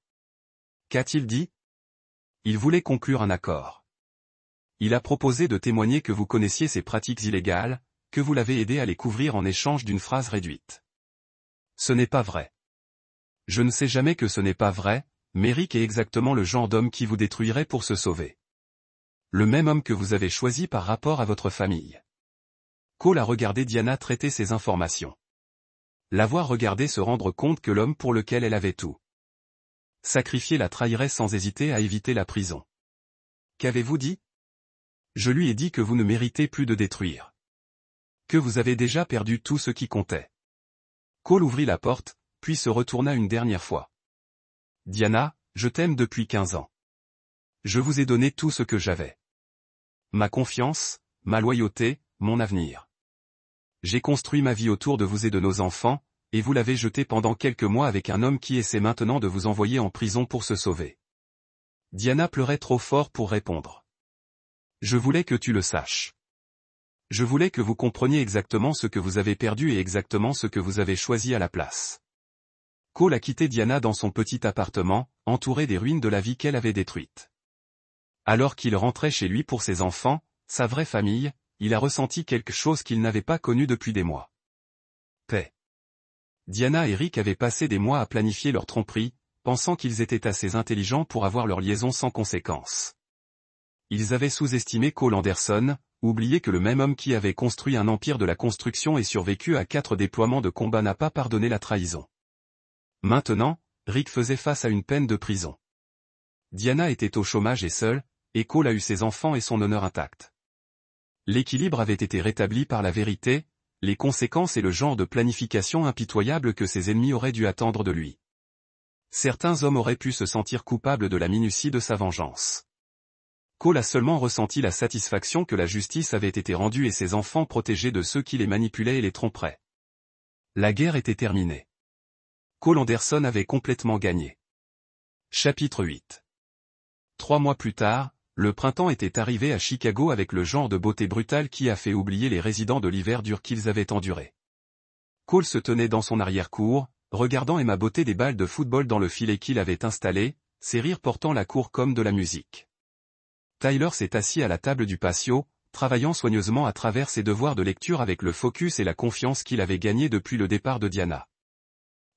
Qu'a-t-il dit? Il voulait conclure un accord. Il a proposé de témoigner que vous connaissiez ses pratiques illégales, que vous l'avez aidé à les couvrir en échange d'une phrase réduite. Ce n'est pas vrai. Je ne sais jamais que ce n'est pas vrai, mais Rick est exactement le genre d'homme qui vous détruirait pour se sauver. Le même homme que vous avez choisi par rapport à votre famille. Cole a regardé Diana traiter ces informations. La voir regarder se rendre compte que l'homme pour lequel elle avait tout sacrifié la trahirait sans hésiter à éviter la prison. Qu'avez-vous dit? Je lui ai dit que vous ne méritez plus de détruire. Que vous avez déjà perdu tout ce qui comptait. Cole ouvrit la porte, puis se retourna une dernière fois. Diana, je t'aime depuis 15 ans. Je vous ai donné tout ce que j'avais. Ma confiance, ma loyauté, mon avenir. J'ai construit ma vie autour de vous et de nos enfants, et vous l'avez jeté pendant quelques mois avec un homme qui essaie maintenant de vous envoyer en prison pour se sauver. Diana pleurait trop fort pour répondre. Je voulais que tu le saches. Je voulais que vous compreniez exactement ce que vous avez perdu et exactement ce que vous avez choisi à la place. Cole a quitté Diana dans son petit appartement, entouré des ruines de la vie qu'elle avait détruite. Alors qu'il rentrait chez lui pour ses enfants, sa vraie famille, il a ressenti quelque chose qu'il n'avait pas connu depuis des mois. Paix. Diana et Rick avaient passé des mois à planifier leur tromperie, pensant qu'ils étaient assez intelligents pour avoir leur liaison sans conséquence. Ils avaient sous-estimé Cole Anderson, oublié que le même homme qui avait construit un empire de la construction et survécu à 4 déploiements de combat n'a pas pardonné la trahison. Maintenant, Rick faisait face à une peine de prison. Diana était au chômage et seule, et Cole a eu ses enfants et son honneur intact. L'équilibre avait été rétabli par la vérité, les conséquences et le genre de planification impitoyable que ses ennemis auraient dû attendre de lui. Certains hommes auraient pu se sentir coupables de la minutie de sa vengeance. Cole a seulement ressenti la satisfaction que la justice avait été rendue et ses enfants protégés de ceux qui les manipulaient et les tromperaient. La guerre était terminée. Cole Anderson avait complètement gagné. Chapitre 8. 3 mois plus tard, le printemps était arrivé à Chicago avec le genre de beauté brutale qui a fait oublier les résidents de l'hiver dur qu'ils avaient enduré. Cole se tenait dans son arrière-cour, regardant Emma botter des balles de football dans le filet qu'il avait installé, ses rires portant la cour comme de la musique. Tyler s'est assis à la table du patio, travaillant soigneusement à travers ses devoirs de lecture avec le focus et la confiance qu'il avait gagné depuis le départ de Diana.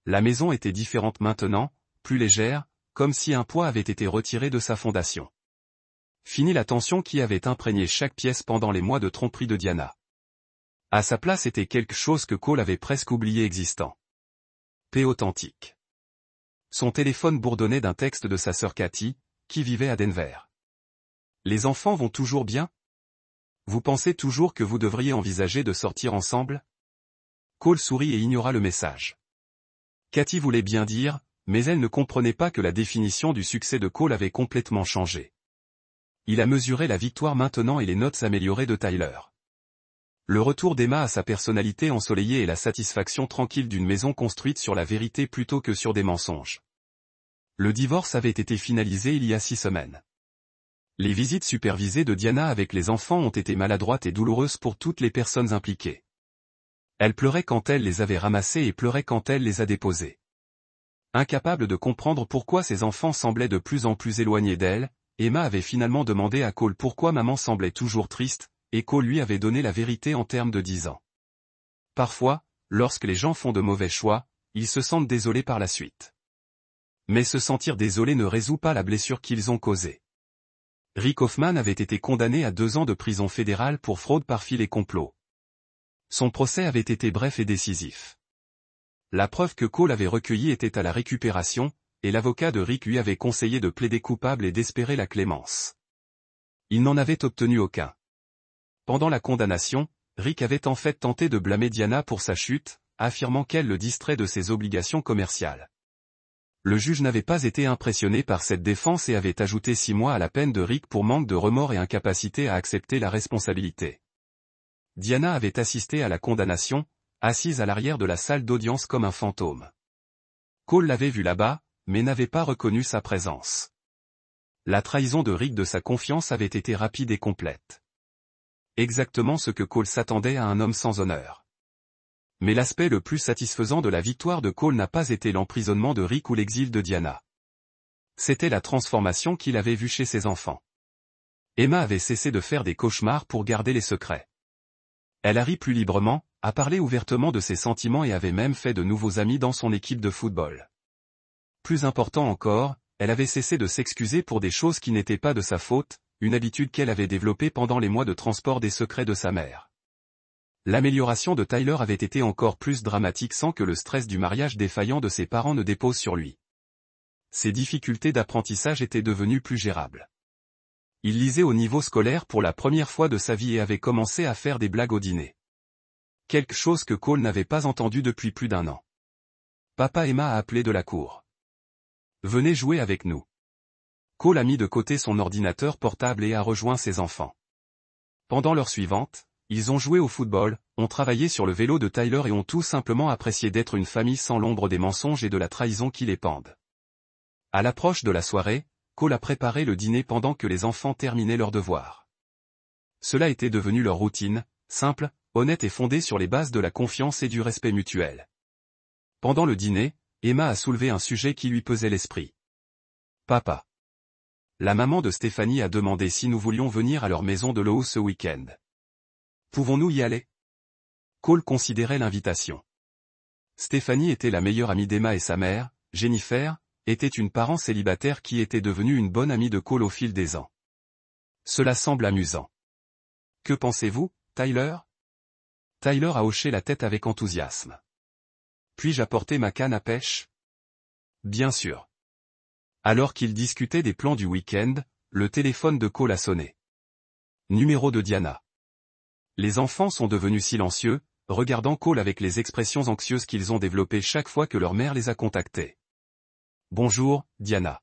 La maison était différente maintenant, plus légère, comme si un poids avait été retiré de sa fondation. Fini la tension qui avait imprégné chaque pièce pendant les mois de tromperie de Diana. À sa place était quelque chose que Cole avait presque oublié existant. Paix authentique. Son téléphone bourdonnait d'un texte de sa sœur Cathy, qui vivait à Denver. Les enfants vont toujours bien? Vous pensez toujours que vous devriez envisager de sortir ensemble? Cole sourit et ignora le message. Cathy voulait bien dire, mais elle ne comprenait pas que la définition du succès de Cole avait complètement changé. Il a mesuré la victoire maintenant et les notes améliorées de Tyler. Le retour d'Emma à sa personnalité ensoleillée et la satisfaction tranquille d'une maison construite sur la vérité plutôt que sur des mensonges. Le divorce avait été finalisé il y a 6 semaines. Les visites supervisées de Diana avec les enfants ont été maladroites et douloureuses pour toutes les personnes impliquées. Elle pleurait quand elle les avait ramassés et pleurait quand elle les a déposés. Incapable de comprendre pourquoi ses enfants semblaient de plus en plus éloignés d'elle, Emma avait finalement demandé à Cole pourquoi maman semblait toujours triste, et Cole lui avait donné la vérité en termes de 10 ans. Parfois, lorsque les gens font de mauvais choix, ils se sentent désolés par la suite. Mais se sentir désolé ne résout pas la blessure qu'ils ont causée. Rick Hoffman avait été condamné à 2 ans de prison fédérale pour fraude par fil et complot. Son procès avait été bref et décisif. La preuve que Cole avait recueillie était à la récupération, et l'avocat de Rick lui avait conseillé de plaider coupable et d'espérer la clémence. Il n'en avait obtenu aucun. Pendant la condamnation, Rick avait en fait tenté de blâmer Diana pour sa chute, affirmant qu'elle le distrait de ses obligations commerciales. Le juge n'avait pas été impressionné par cette défense et avait ajouté 6 mois à la peine de Rick pour manque de remords et incapacité à accepter la responsabilité. Diana avait assisté à la condamnation, assise à l'arrière de la salle d'audience comme un fantôme. Cole l'avait vue là-bas, mais n'avait pas reconnu sa présence. La trahison de Rick de sa confiance avait été rapide et complète. Exactement ce que Cole s'attendait à un homme sans honneur. Mais l'aspect le plus satisfaisant de la victoire de Cole n'a pas été l'emprisonnement de Rick ou l'exil de Diana. C'était la transformation qu'il avait vue chez ses enfants. Emma avait cessé de faire des cauchemars pour garder les secrets. Elle a ri plus librement, a parlé ouvertement de ses sentiments et avait même fait de nouveaux amis dans son équipe de football. Plus important encore, elle avait cessé de s'excuser pour des choses qui n'étaient pas de sa faute, une habitude qu'elle avait développée pendant les mois de transport des secrets de sa mère. L'amélioration de Tyler avait été encore plus dramatique sans que le stress du mariage défaillant de ses parents ne dépose sur lui. Ses difficultés d'apprentissage étaient devenues plus gérables. Il lisait au niveau scolaire pour la première fois de sa vie et avait commencé à faire des blagues au dîner. Quelque chose que Cole n'avait pas entendu depuis plus d'1 an. Papa Emma a appelé de la cour. Venez jouer avec nous. Cole a mis de côté son ordinateur portable et a rejoint ses enfants. Pendant l'heure suivante, ils ont joué au football, ont travaillé sur le vélo de Tyler et ont tout simplement apprécié d'être une famille sans l'ombre des mensonges et de la trahison qui les pendent. À l'approche de la soirée, Cole a préparé le dîner pendant que les enfants terminaient leurs devoirs. Cela était devenu leur routine, simple, honnête et fondée sur les bases de la confiance et du respect mutuel. Pendant le dîner, Emma a soulevé un sujet qui lui pesait l'esprit. Papa. La maman de Stéphanie a demandé si nous voulions venir à leur maison de Lowe ce week-end. Pouvons-nous y aller? Cole considérait l'invitation. Stéphanie était la meilleure amie d'Emma et sa mère, Jennifer, était une parent célibataire qui était devenue une bonne amie de Cole au fil des ans. Cela semble amusant. Que pensez-vous, Tyler? Tyler a hoché la tête avec enthousiasme. Puis-je apporter ma canne à pêche? Bien sûr. Alors qu'ils discutaient des plans du week-end, le téléphone de Cole a sonné. Numéro de Diana. Les enfants sont devenus silencieux, regardant Cole avec les expressions anxieuses qu'ils ont développées chaque fois que leur mère les a contactés. Bonjour, Diana.